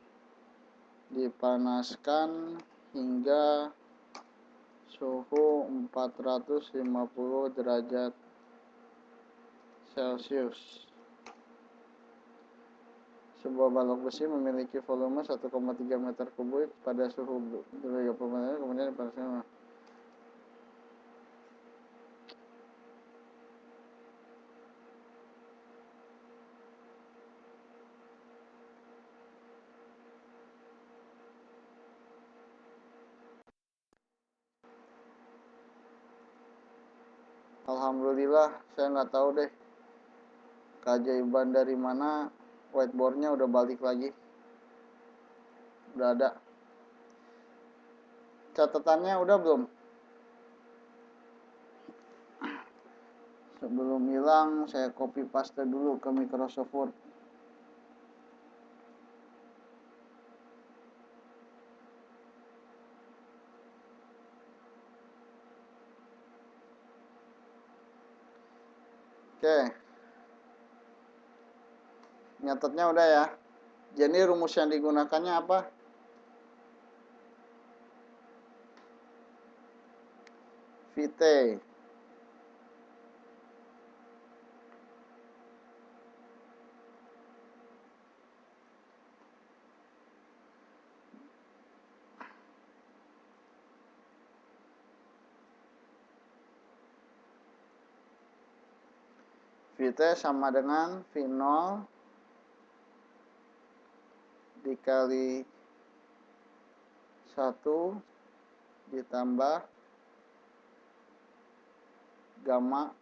dipanaskan hingga suhu 450 derajat Celcius. Sebuah balok besi memiliki volume 1,3 meter kubik pada suhu 30 derajat kemudian dipanaskan. Alhamdulillah, saya nggak tahu deh keajaiban dari mana whiteboardnya udah balik lagi. Udah ada. Catatannya udah belum? Sebelum hilang, saya copy paste dulu ke Microsoft Word. Oke. Nyatetnya udah ya. Jadi rumus yang digunakannya apa? Vt. Vt sama dengan V0 dikali 1 ditambah gamma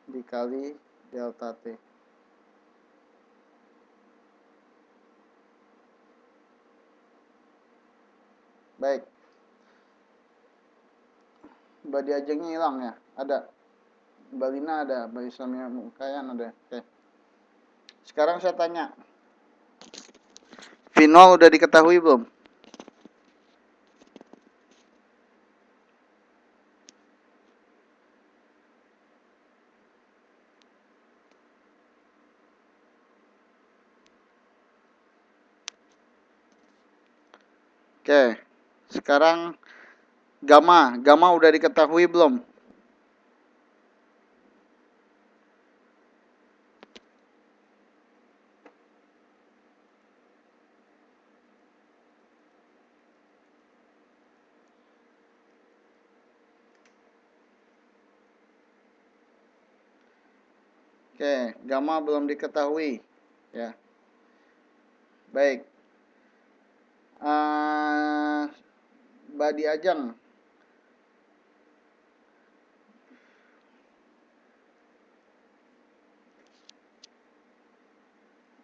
dikali delta T. Baik. Mbak Diajengnya hilang ya? Ada. Mbak Lina ada, Mbak Islamia Mukayan ada. Oke. Sekarang saya tanya. V0 udah diketahui belum? Oke. Sekarang gamma. Gamma udah diketahui belum? Oke, gamma belum diketahui. Ya. Baik. Mbak Diajeng.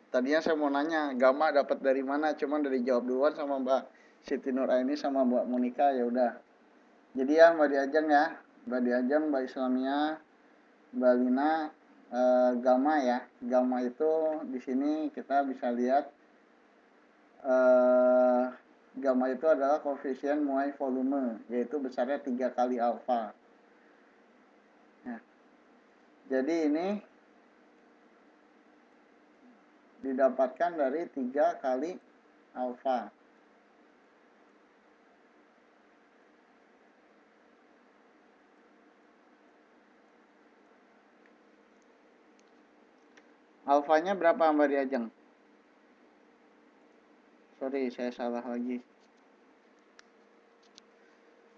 Tadinya saya mau nanya, gamma dapat dari mana? Cuman udah dijawab duluan sama Mbak Siti Nuraini sama Mbak Monika, ya udah. Jadi ya Mbak Diajeng ya. Mbak Diajeng, Mbak Islamia, Mbak Lina, gamma ya. Gamma itu di sini kita bisa lihat eh, gamma itu adalah koefisien muai volume, yaitu besarnya 3 kali alfa. Nah, jadi ini didapatkan dari 3 kali alfa. Alfanya berapa Mbak Diajeng? Sorry, saya salah lagi.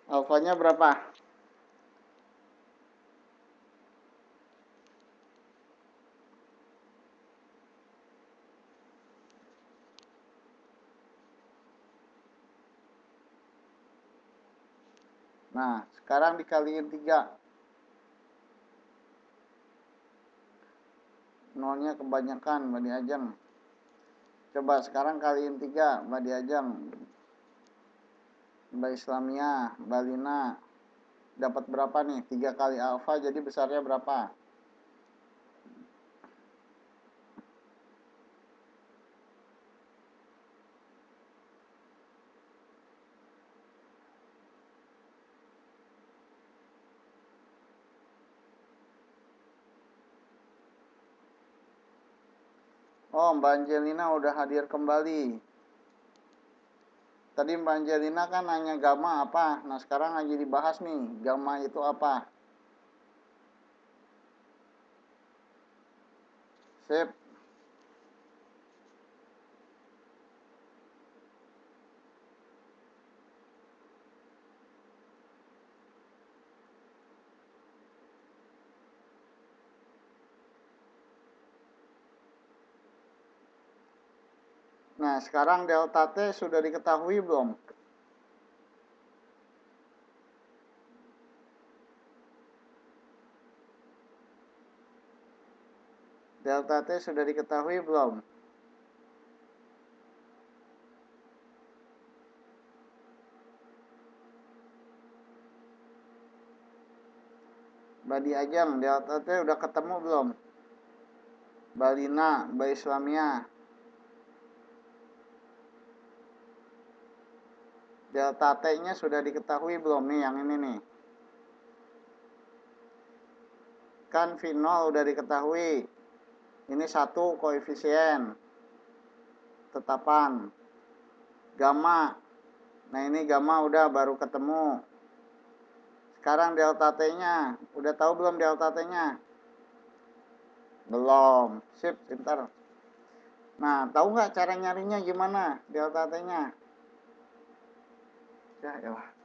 Alfanya berapa? Nah, sekarang dikaliin 3. Nolnya kebanyakan, Mbak Diajeng. Coba sekarang kaliin 3, Mbak Diajeng. Mbak Islamia, Mbak Lina. Dapat berapa nih? 3 kali alfa, jadi besarnya berapa? Oh, Mbak Angelina udah hadir kembali. Tadi Mbak Angelina kan nanya gamma apa. Nah, sekarang lagi dibahas nih. Gamma itu apa? Sip. Nah, sekarang delta T sudah diketahui belum? Delta T sudah diketahui belum? Mbak Diajeng, delta T udah ketemu belum? Mbak Lina, Mbak Islamia. Delta T-nya sudah diketahui belum nih yang ini nih? Kan V0 udah diketahui. Ini satu koefisien tetapan. Gamma. Nah, ini gamma udah baru ketemu. Sekarang delta T-nya. Udah tahu belum delta T-nya? Belum. Sip, pintar. Nah, tahu nggak cara nyarinya gimana delta T-nya? Ya, elah.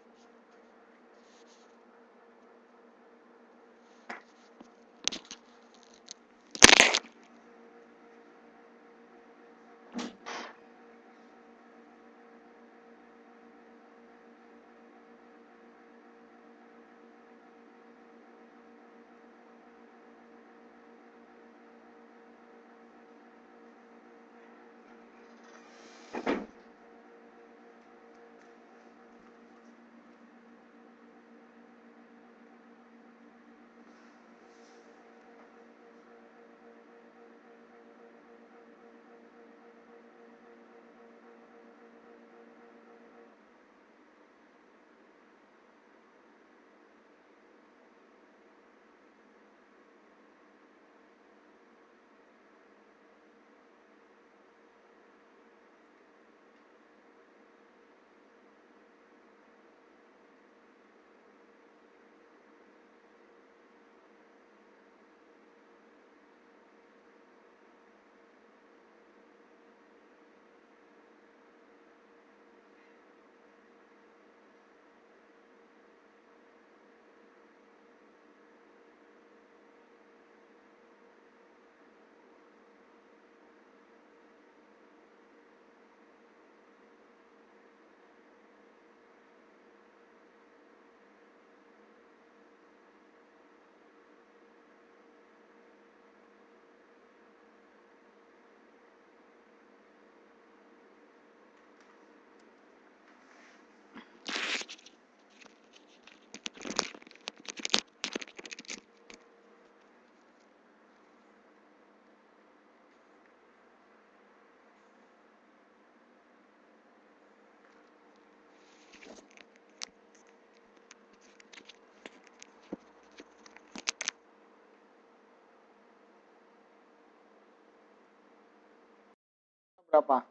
berapa?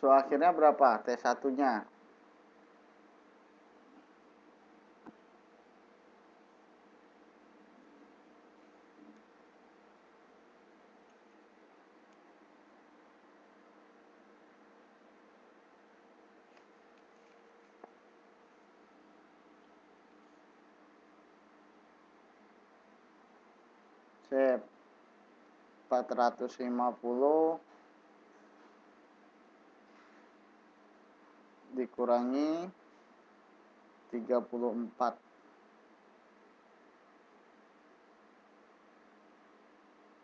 So akhirnya berapa? T1-nya. Sip. 450 dikurangi 34.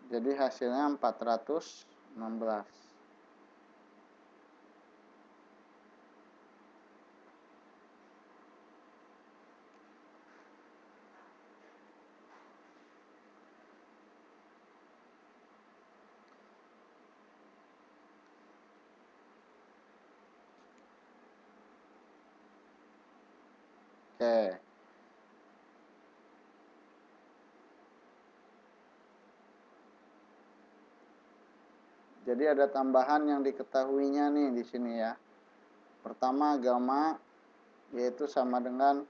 Jadi hasilnya 416. Oke. Jadi ada tambahan yang diketahuinya nih di sini ya. Pertama, gamma yaitu sama dengan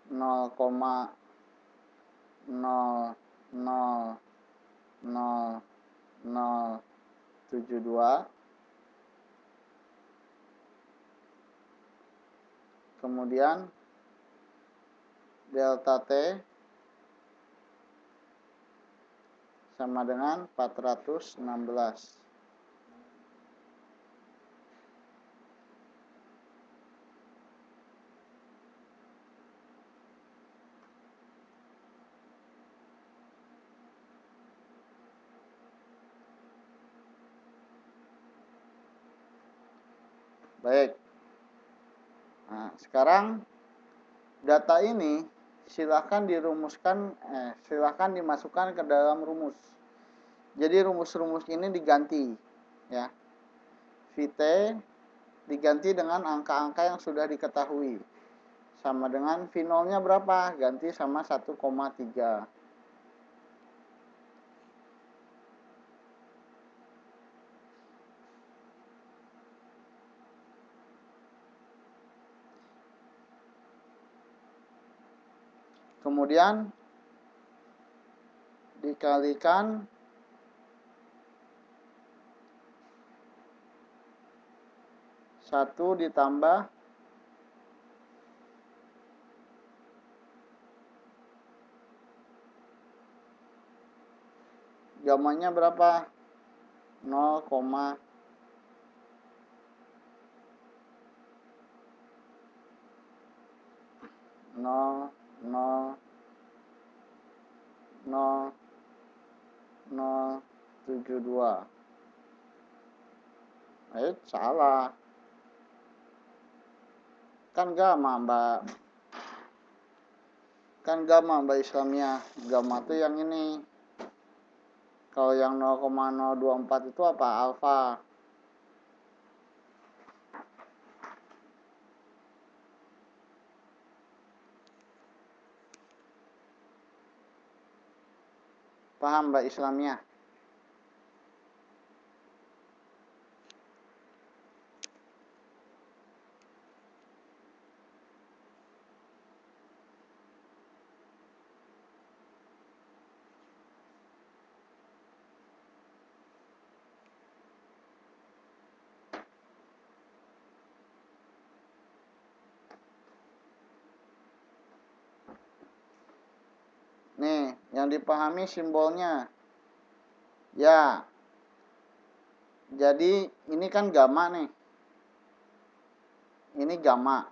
0,0000072. Kemudian delta T sama dengan 416. Baik. Nah, sekarang data ini silakan dimasukkan ke dalam rumus. Jadi rumus-rumus ini diganti ya. Vt diganti dengan angka-angka yang sudah diketahui. Sama dengan V0-nya berapa? Ganti sama 1,3. Kemudian dikalikan satu ditambah gamanya berapa? 0,00000 0,072. Salah. Kan gamma, Mbak. Kan gamma, Mbak Islamiyah. Gamma tuh yang ini. Kalau yang 0,024 itu apa? Alfa. Paham, Mbak Islamiyah? Nih, yang dipahami simbolnya. Ya. Jadi, ini kan gamma nih. Ini gamma.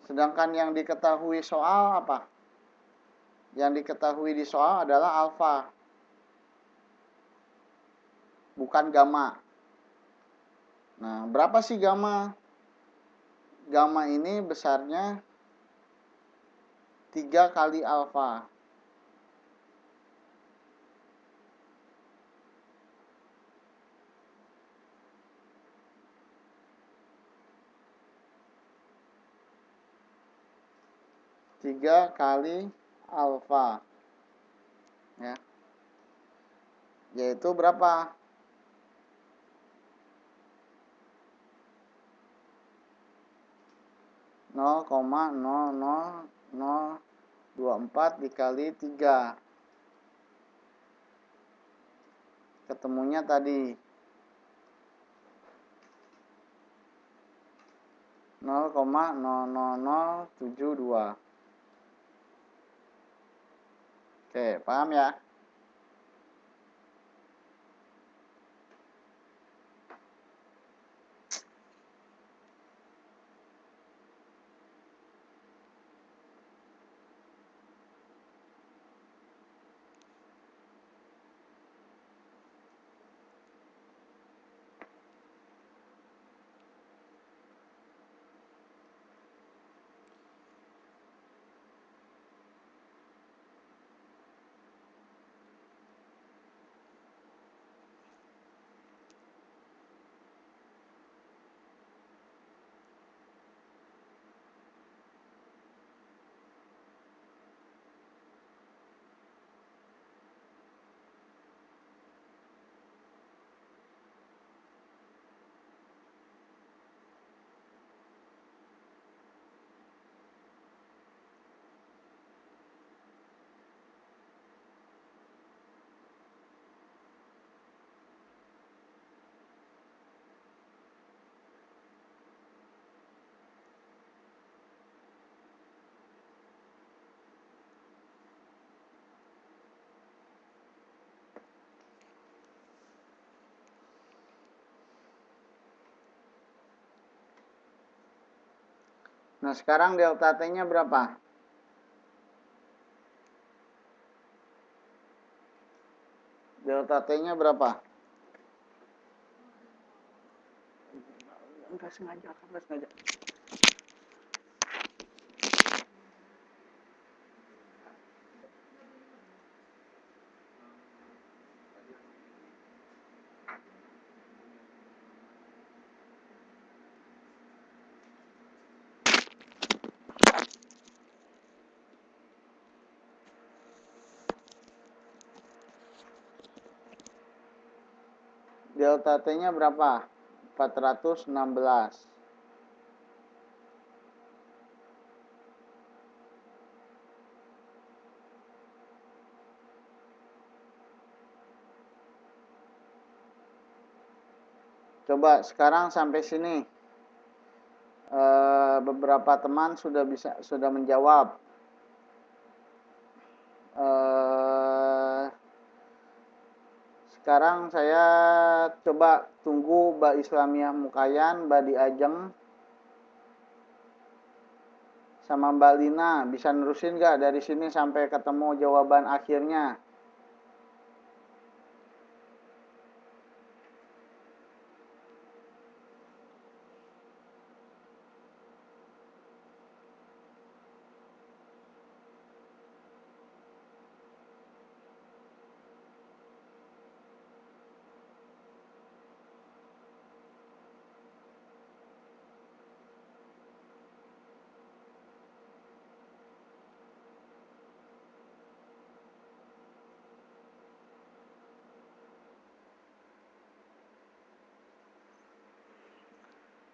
Sedangkan yang diketahui soal apa? Yang diketahui di soal adalah alfa. Bukan gamma. Nah, berapa sih gamma? Gamma ini besarnya 3 kali alfa. 3 kali alfa, ya, yaitu berapa? 0,00024 dikali 3. Ketemunya tadi 0,00072. Oke, paham ya? Nah, sekarang delta T-nya berapa? Delta T-nya berapa? Enggak sengaja. Delta T-nya berapa? 416. Coba sekarang sampai sini. Beberapa teman sudah menjawab. Sekarang saya coba tunggu Mbak Islamiyah Mukayan, Mbak Diajeng, sama Mbak Lina. Bisa nerusin nggak dari sini sampai ketemu jawaban akhirnya?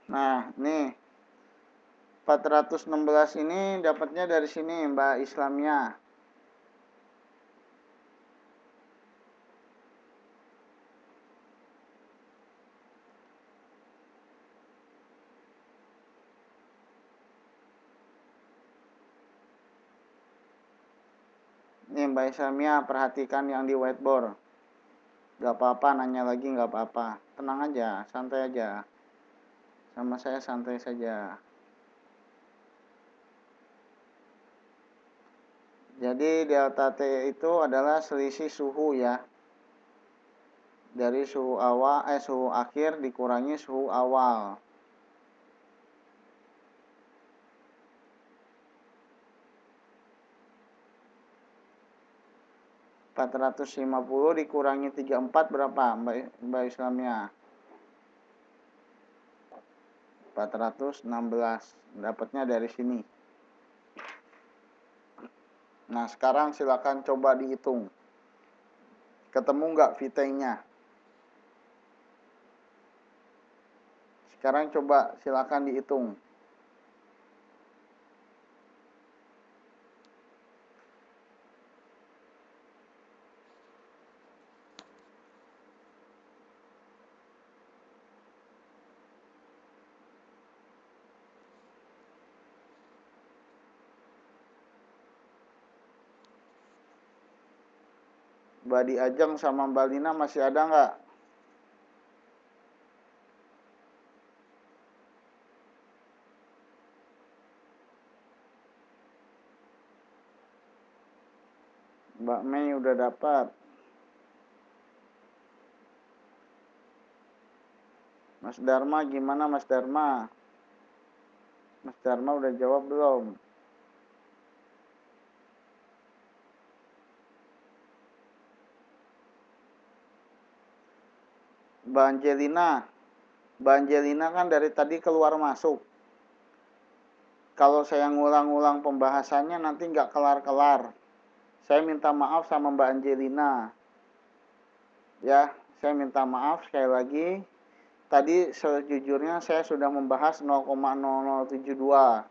Nah, nih 416 ini dapatnya dari sini Mbak Islamiyah. Nih Mbak Islamiyah, perhatikan yang di whiteboard. Gak apa-apa, nanya lagi gak apa-apa. Tenang aja, santai aja. Sama saya santai saja. Jadi delta T itu adalah selisih suhu ya. Dari suhu akhir dikurangi suhu awal. Empat ratus lima puluh dikurangi 34 berapa Mbak Islamiyah? 416. Dapatnya dari sini. Nah, sekarang silakan coba dihitung. Ketemu nggak VT-nya? Sekarang coba silakan dihitung. Mbak Di Ajeng sama Mbak Lina masih ada nggak? Mbak Mei udah dapat. Mas Dharma gimana Mas Dharma? Mas Dharma udah jawab belum? Mbak Angelina kan dari tadi keluar masuk. Kalau saya ngulang-ulang pembahasannya nanti nggak kelar-kelar. Saya minta maaf sama Mbak Angelina. Ya, saya minta maaf sekali lagi. Tadi sejujurnya saya sudah membahas 0,0072.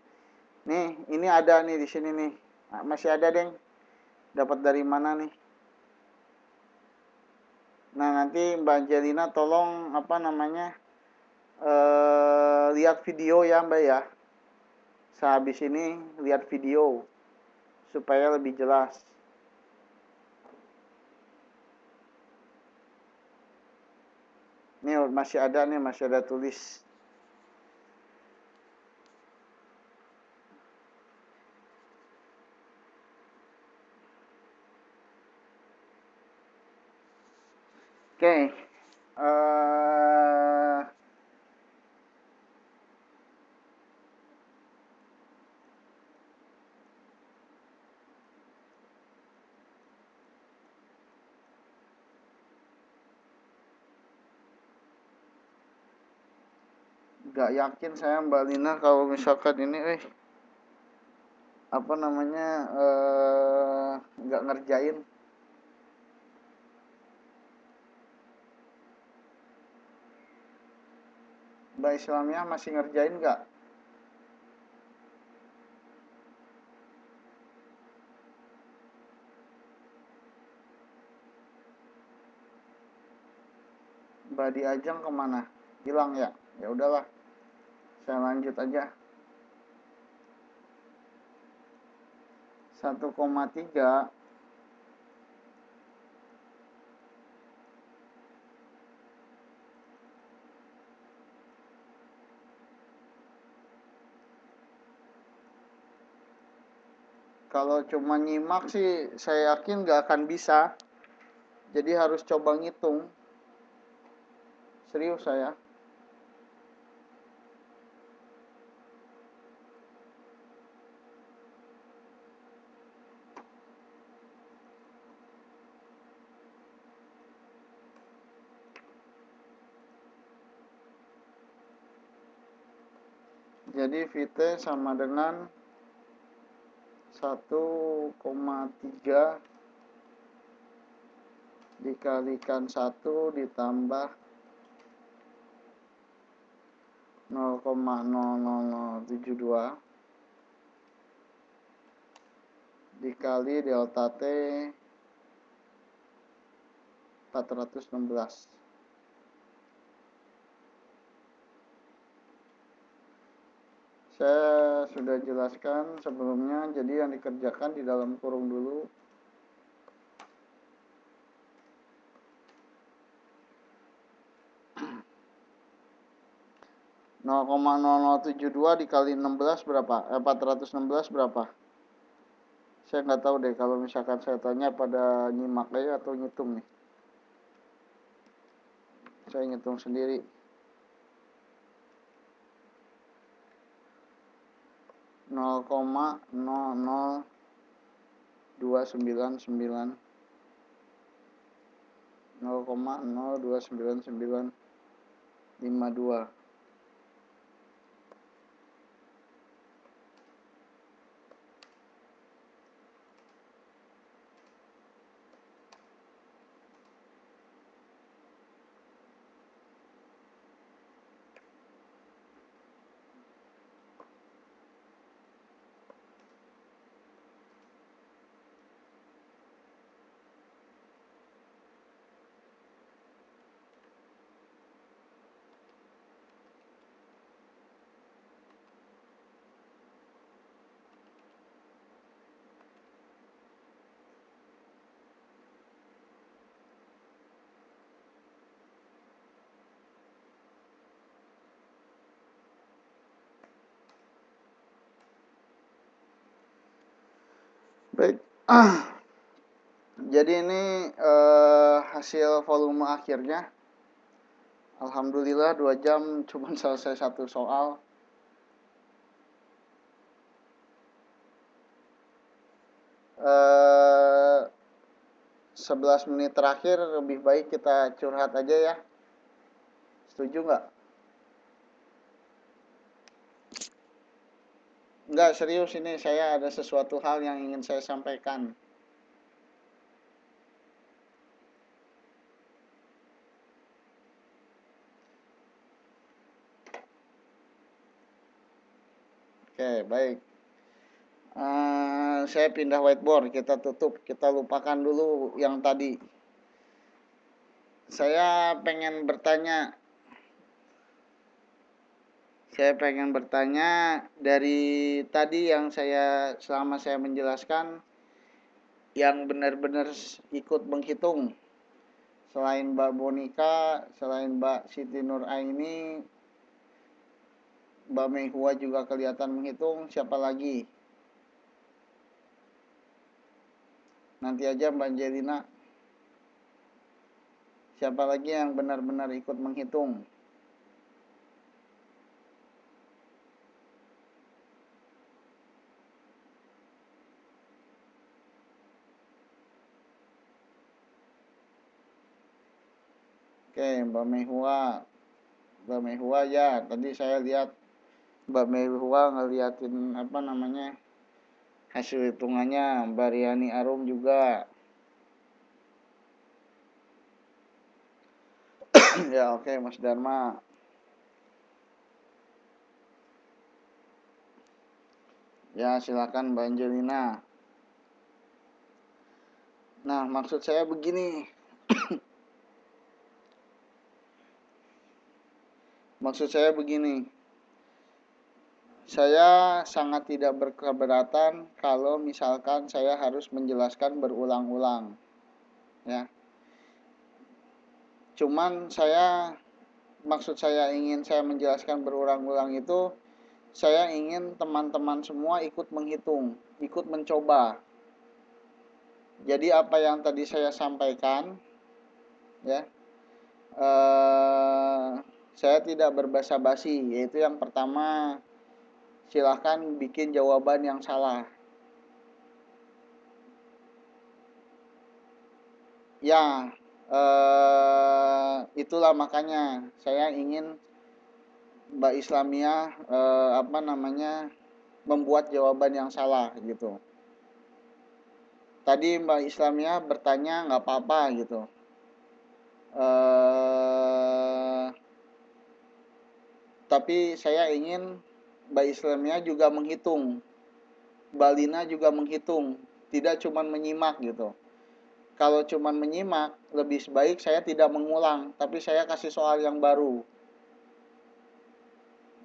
Nih, ini ada nih di sini nih. Nah, masih ada, Deng. Dapat dari mana nih? Nah, nanti Mbak Angelina tolong lihat video ya, Mbak ya. Sehabis ini lihat video supaya lebih jelas. Nih masih ada tulis. Oke. Gak yakin saya Mbak Lina kalau misalkan ini nggak ngerjain. Mbak Islamiyah masih ngerjain nggak? Mbak Diajeng kemana? Hilang ya? Ya udahlah, saya lanjut aja. 1,3 kalau cuma nyimak sih saya yakin nggak akan bisa. Jadi harus coba ngitung. Serius saya. Jadi VT sama dengan 1,3 dikalikan 1 ditambah 0,00072 dikali delta T 416. Saya sudah jelaskan sebelumnya, jadi yang dikerjakan di dalam kurung dulu. Nol koma 0072 dikali 16 berapa? 416 berapa? Saya nggak tahu deh kalau misalkan saya tanya pada nyimak aja atau ngitung nih. Saya ngitung sendiri. 0,00299 0,029952. Baik. Jadi ini hasil volume akhirnya. Alhamdulillah 2 jam cuma selesai satu soal. 11 menit terakhir lebih baik kita curhat aja ya. Setuju nggak? Nggak, serius ini saya ada sesuatu hal yang ingin saya sampaikan. Oke, baik. Saya pindah whiteboard, kita tutup, kita lupakan dulu yang tadi. Saya pengen bertanya dari tadi yang selama saya menjelaskan yang benar-benar ikut menghitung. Selain Mbak Monika, selain Mbak Siti Nur Aini, Mbak Mehua juga kelihatan menghitung, siapa lagi? Nanti aja Mbak Angelina. Siapa lagi yang benar-benar ikut menghitung? Oke, Mbak Mehua ya. Tadi saya lihat Mbak Mehua ngeliatin hasil hitungannya. Mbak Riani Arum juga. Ya oke, Mas Dharma. Ya silakan Mbak Angelina. Nah maksud saya begini. Saya sangat tidak berkeberatan kalau misalkan saya harus menjelaskan berulang-ulang. Ya. Cuman maksud saya ingin saya menjelaskan berulang-ulang itu, saya ingin teman-teman semua ikut menghitung, ikut mencoba. Jadi apa yang tadi saya sampaikan, ya, saya tidak berbasa-basi, yaitu yang pertama, silahkan bikin jawaban yang salah. Ya, itulah makanya saya ingin Mbak Islamia membuat jawaban yang salah gitu. Tadi Mbak Islamia bertanya nggak apa-apa gitu. Tapi saya ingin Mbak Islamia juga menghitung, Mbak Lina juga menghitung, tidak cuma menyimak gitu. Kalau cuma menyimak, lebih baik saya tidak mengulang, tapi saya kasih soal yang baru.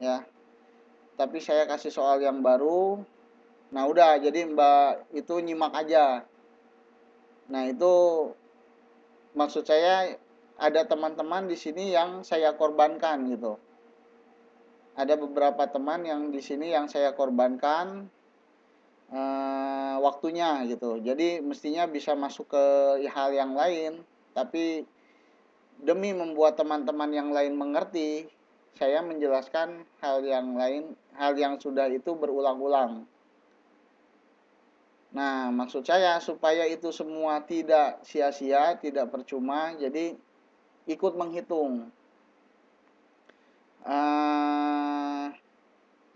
Ya. Tapi saya kasih soal yang baru. Nah, udah jadi Mbak itu nyimak aja. Nah, itu maksud saya ada teman-teman di sini yang saya korbankan gitu. Ada beberapa teman yang di sini yang saya korbankan waktunya gitu. Jadi mestinya bisa masuk ke hal yang lain, tapi demi membuat teman-teman yang lain mengerti, saya menjelaskan hal yang lain, hal yang sudah itu berulang-ulang. Nah, maksud saya supaya itu semua tidak sia-sia, tidak percuma, jadi ikut menghitung.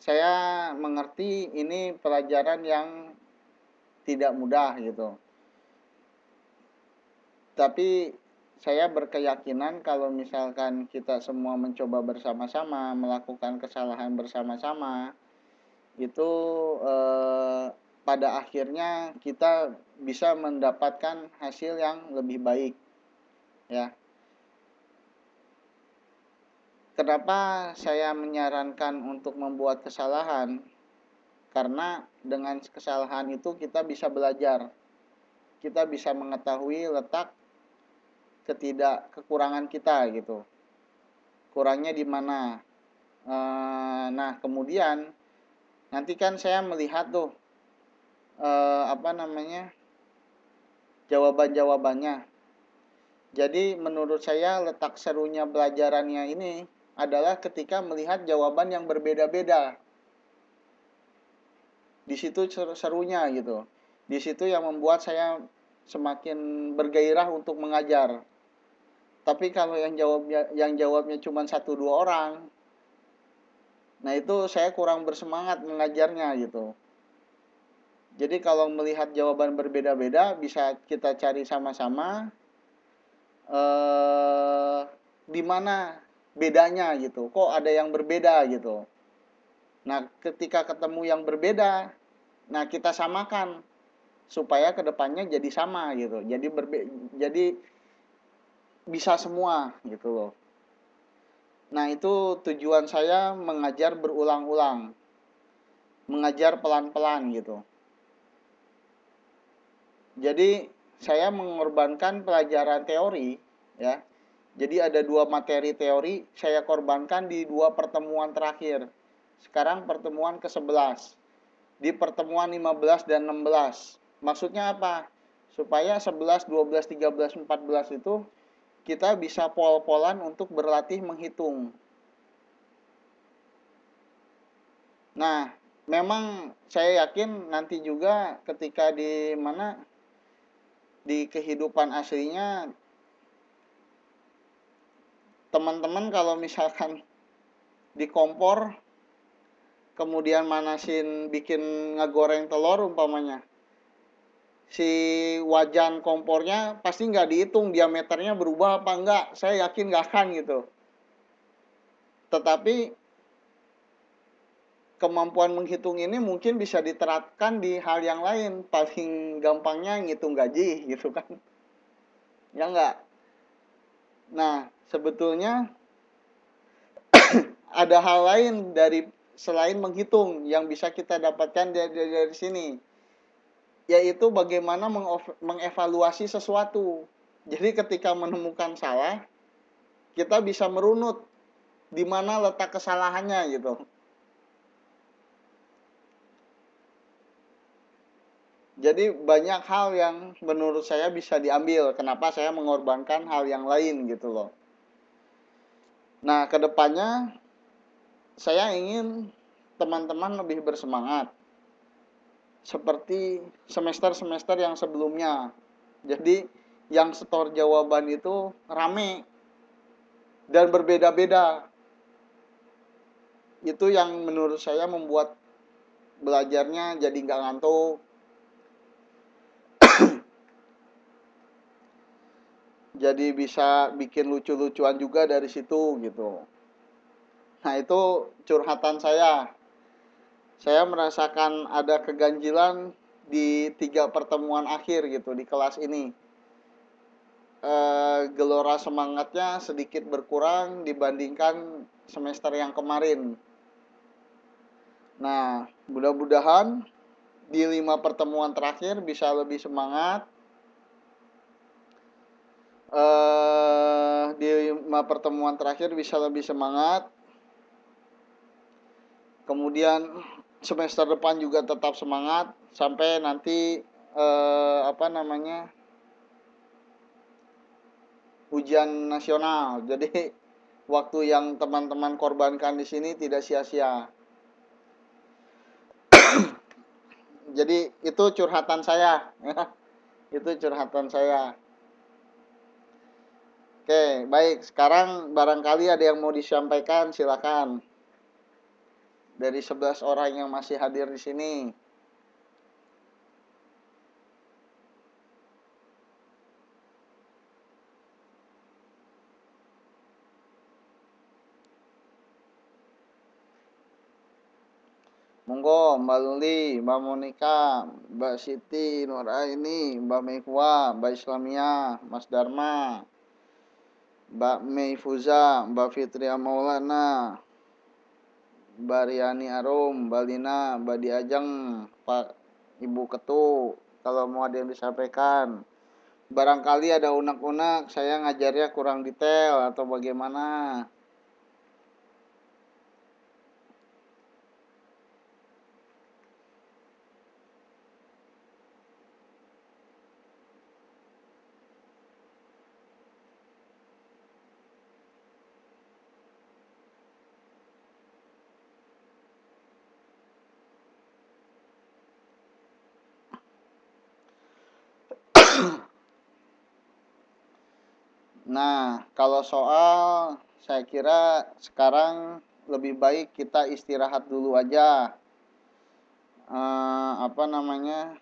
Saya mengerti ini pelajaran yang tidak mudah gitu. Tapi saya berkeyakinan kalau misalkan kita semua mencoba bersama-sama, melakukan kesalahan bersama-sama, itu pada akhirnya kita bisa mendapatkan hasil yang lebih baik. Ya. Kenapa saya menyarankan untuk membuat kesalahan? Karena dengan kesalahan itu kita bisa belajar. Kita bisa mengetahui letak kekurangan kita gitu. Kurangnya di mana? Nah, kemudian nanti kan saya melihat tuh apa namanya, jawaban-jawabannya. Jadi menurut saya letak serunya pelajarannya ini adalah ketika melihat jawaban yang berbeda-beda. Di situ serunya gitu. Di situ yang membuat saya semakin bergairah untuk mengajar. Tapi kalau yang jawabnya cuma satu dua orang, nah itu saya kurang bersemangat mengajarnya gitu. Jadi kalau melihat jawaban berbeda-beda bisa kita cari sama-sama di mana bedanya gitu. Kok ada yang berbeda gitu. Nah, ketika ketemu yang berbeda, nah kita samakan supaya kedepannya jadi sama gitu. Jadi bisa semua gitu loh. Nah, itu tujuan saya mengajar berulang-ulang. Mengajar pelan-pelan gitu. Jadi saya mengorbankan pelajaran teori ya. Jadi ada 2 materi teori saya korbankan di 2 pertemuan terakhir. Sekarang pertemuan ke-11. Di pertemuan 15 dan 16. Maksudnya apa? Supaya 11, 12, 13, 14 itu kita bisa pol-polan untuk berlatih menghitung. Nah, memang saya yakin nanti juga ketika di kehidupan aslinya teman-teman kalau misalkan di kompor kemudian manasin bikin ngegoreng telur umpamanya, si wajan kompornya pasti nggak dihitung diameternya berubah apa enggak, saya yakin nggak akan gitu. Tetapi kemampuan menghitung ini mungkin bisa diterapkan di hal yang lain. Paling gampangnya ngitung gaji gitu kan, ya enggak. Nah, sebetulnya ada hal lain dari selain menghitung yang bisa kita dapatkan dari sini, yaitu bagaimana mengevaluasi sesuatu. Jadi ketika menemukan salah, kita bisa merunut di mana letak kesalahannya gitu. Jadi banyak hal yang menurut saya bisa diambil. Kenapa saya mengorbankan hal yang lain gitu loh. Nah, kedepannya saya ingin teman-teman lebih bersemangat. Seperti semester-semester yang sebelumnya. Jadi yang setor jawaban itu rame dan berbeda-beda. Itu yang menurut saya membuat belajarnya jadi nggak ngantuk. Jadi bisa bikin lucu-lucuan juga dari situ gitu. Nah, itu curhatan saya. Saya merasakan ada keganjilan di 3 pertemuan akhir gitu di kelas ini. Gelora semangatnya sedikit berkurang dibandingkan semester yang kemarin. Nah, mudah-mudahan di 5 pertemuan terakhir bisa lebih semangat. Di 5 pertemuan terakhir bisa lebih semangat. Kemudian semester depan juga tetap semangat sampai nanti ujian nasional. Jadi waktu yang teman-teman korbankan di sini tidak sia-sia. Jadi itu curhatan saya. Itu curhatan saya. Oke, baik. Sekarang barangkali ada yang mau disampaikan, silakan. Dari 11 orang yang masih hadir di sini. Monggo, Mbak Luli, Mbak Monika, Mbak Siti, Nuraini, Mbak Mehwa, Mbak Islamia, Mas Dharma, Mbak Meifuza, Mbak Fitria Maulana, Mbak Riani Arum, Mbak Lina, Mbak Diajeng, Pak Ibu Ketu, kalau mau ada yang disampaikan. Barangkali ada unek-unek, saya ngajarnya kurang detail atau bagaimana. Nah, kalau soal saya kira sekarang lebih baik kita istirahat dulu aja. Apa namanya?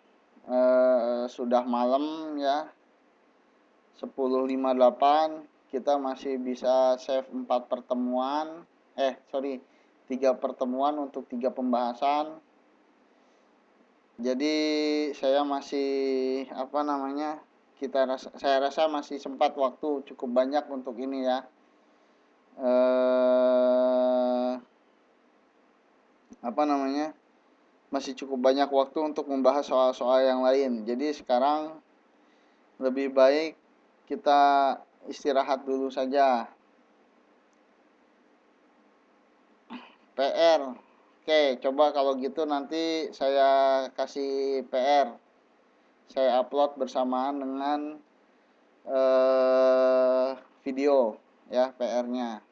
Sudah malam ya. 10.58 kita masih bisa save 4 pertemuan. 3 pertemuan untuk 3 pembahasan. Jadi saya masih apa namanya? Saya rasa masih sempat waktu cukup banyak untuk ini ya. Apa namanya? Masih cukup banyak waktu untuk membahas soal-soal yang lain. Jadi sekarang lebih baik kita istirahat dulu saja. PR. Oke, coba kalau gitu nanti saya kasih PR. Saya upload bersamaan dengan video ya PR-nya.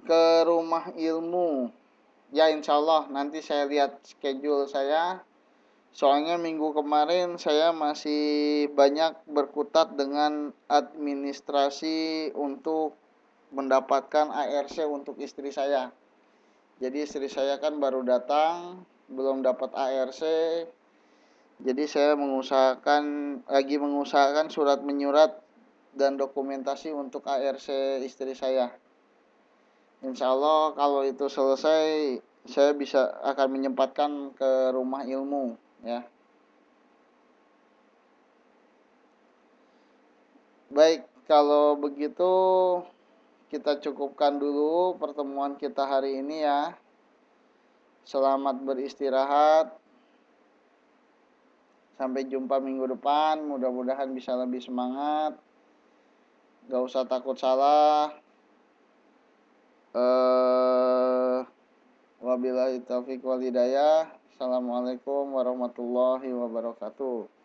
Ke rumah ilmu. Ya insya Allah nanti saya lihat schedule saya. Soalnya minggu kemarin saya masih banyak berkutat dengan administrasi untuk mendapatkan ARC untuk istri saya. Jadi istri saya kan baru datang, belum dapat ARC. Jadi saya lagi mengusahakan surat menyurat dan dokumentasi untuk ARC istri saya. Insya Allah kalau itu selesai, saya akan menyempatkan ke rumah ilmu ya. Baik, kalau begitu kita cukupkan dulu pertemuan kita hari ini ya. Selamat beristirahat. Sampai jumpa minggu depan. Mudah-mudahan bisa lebih semangat. Gak usah takut salah. Wabillahi taufiq wal hidayah. Assalamualaikum warahmatullahi wabarakatuh.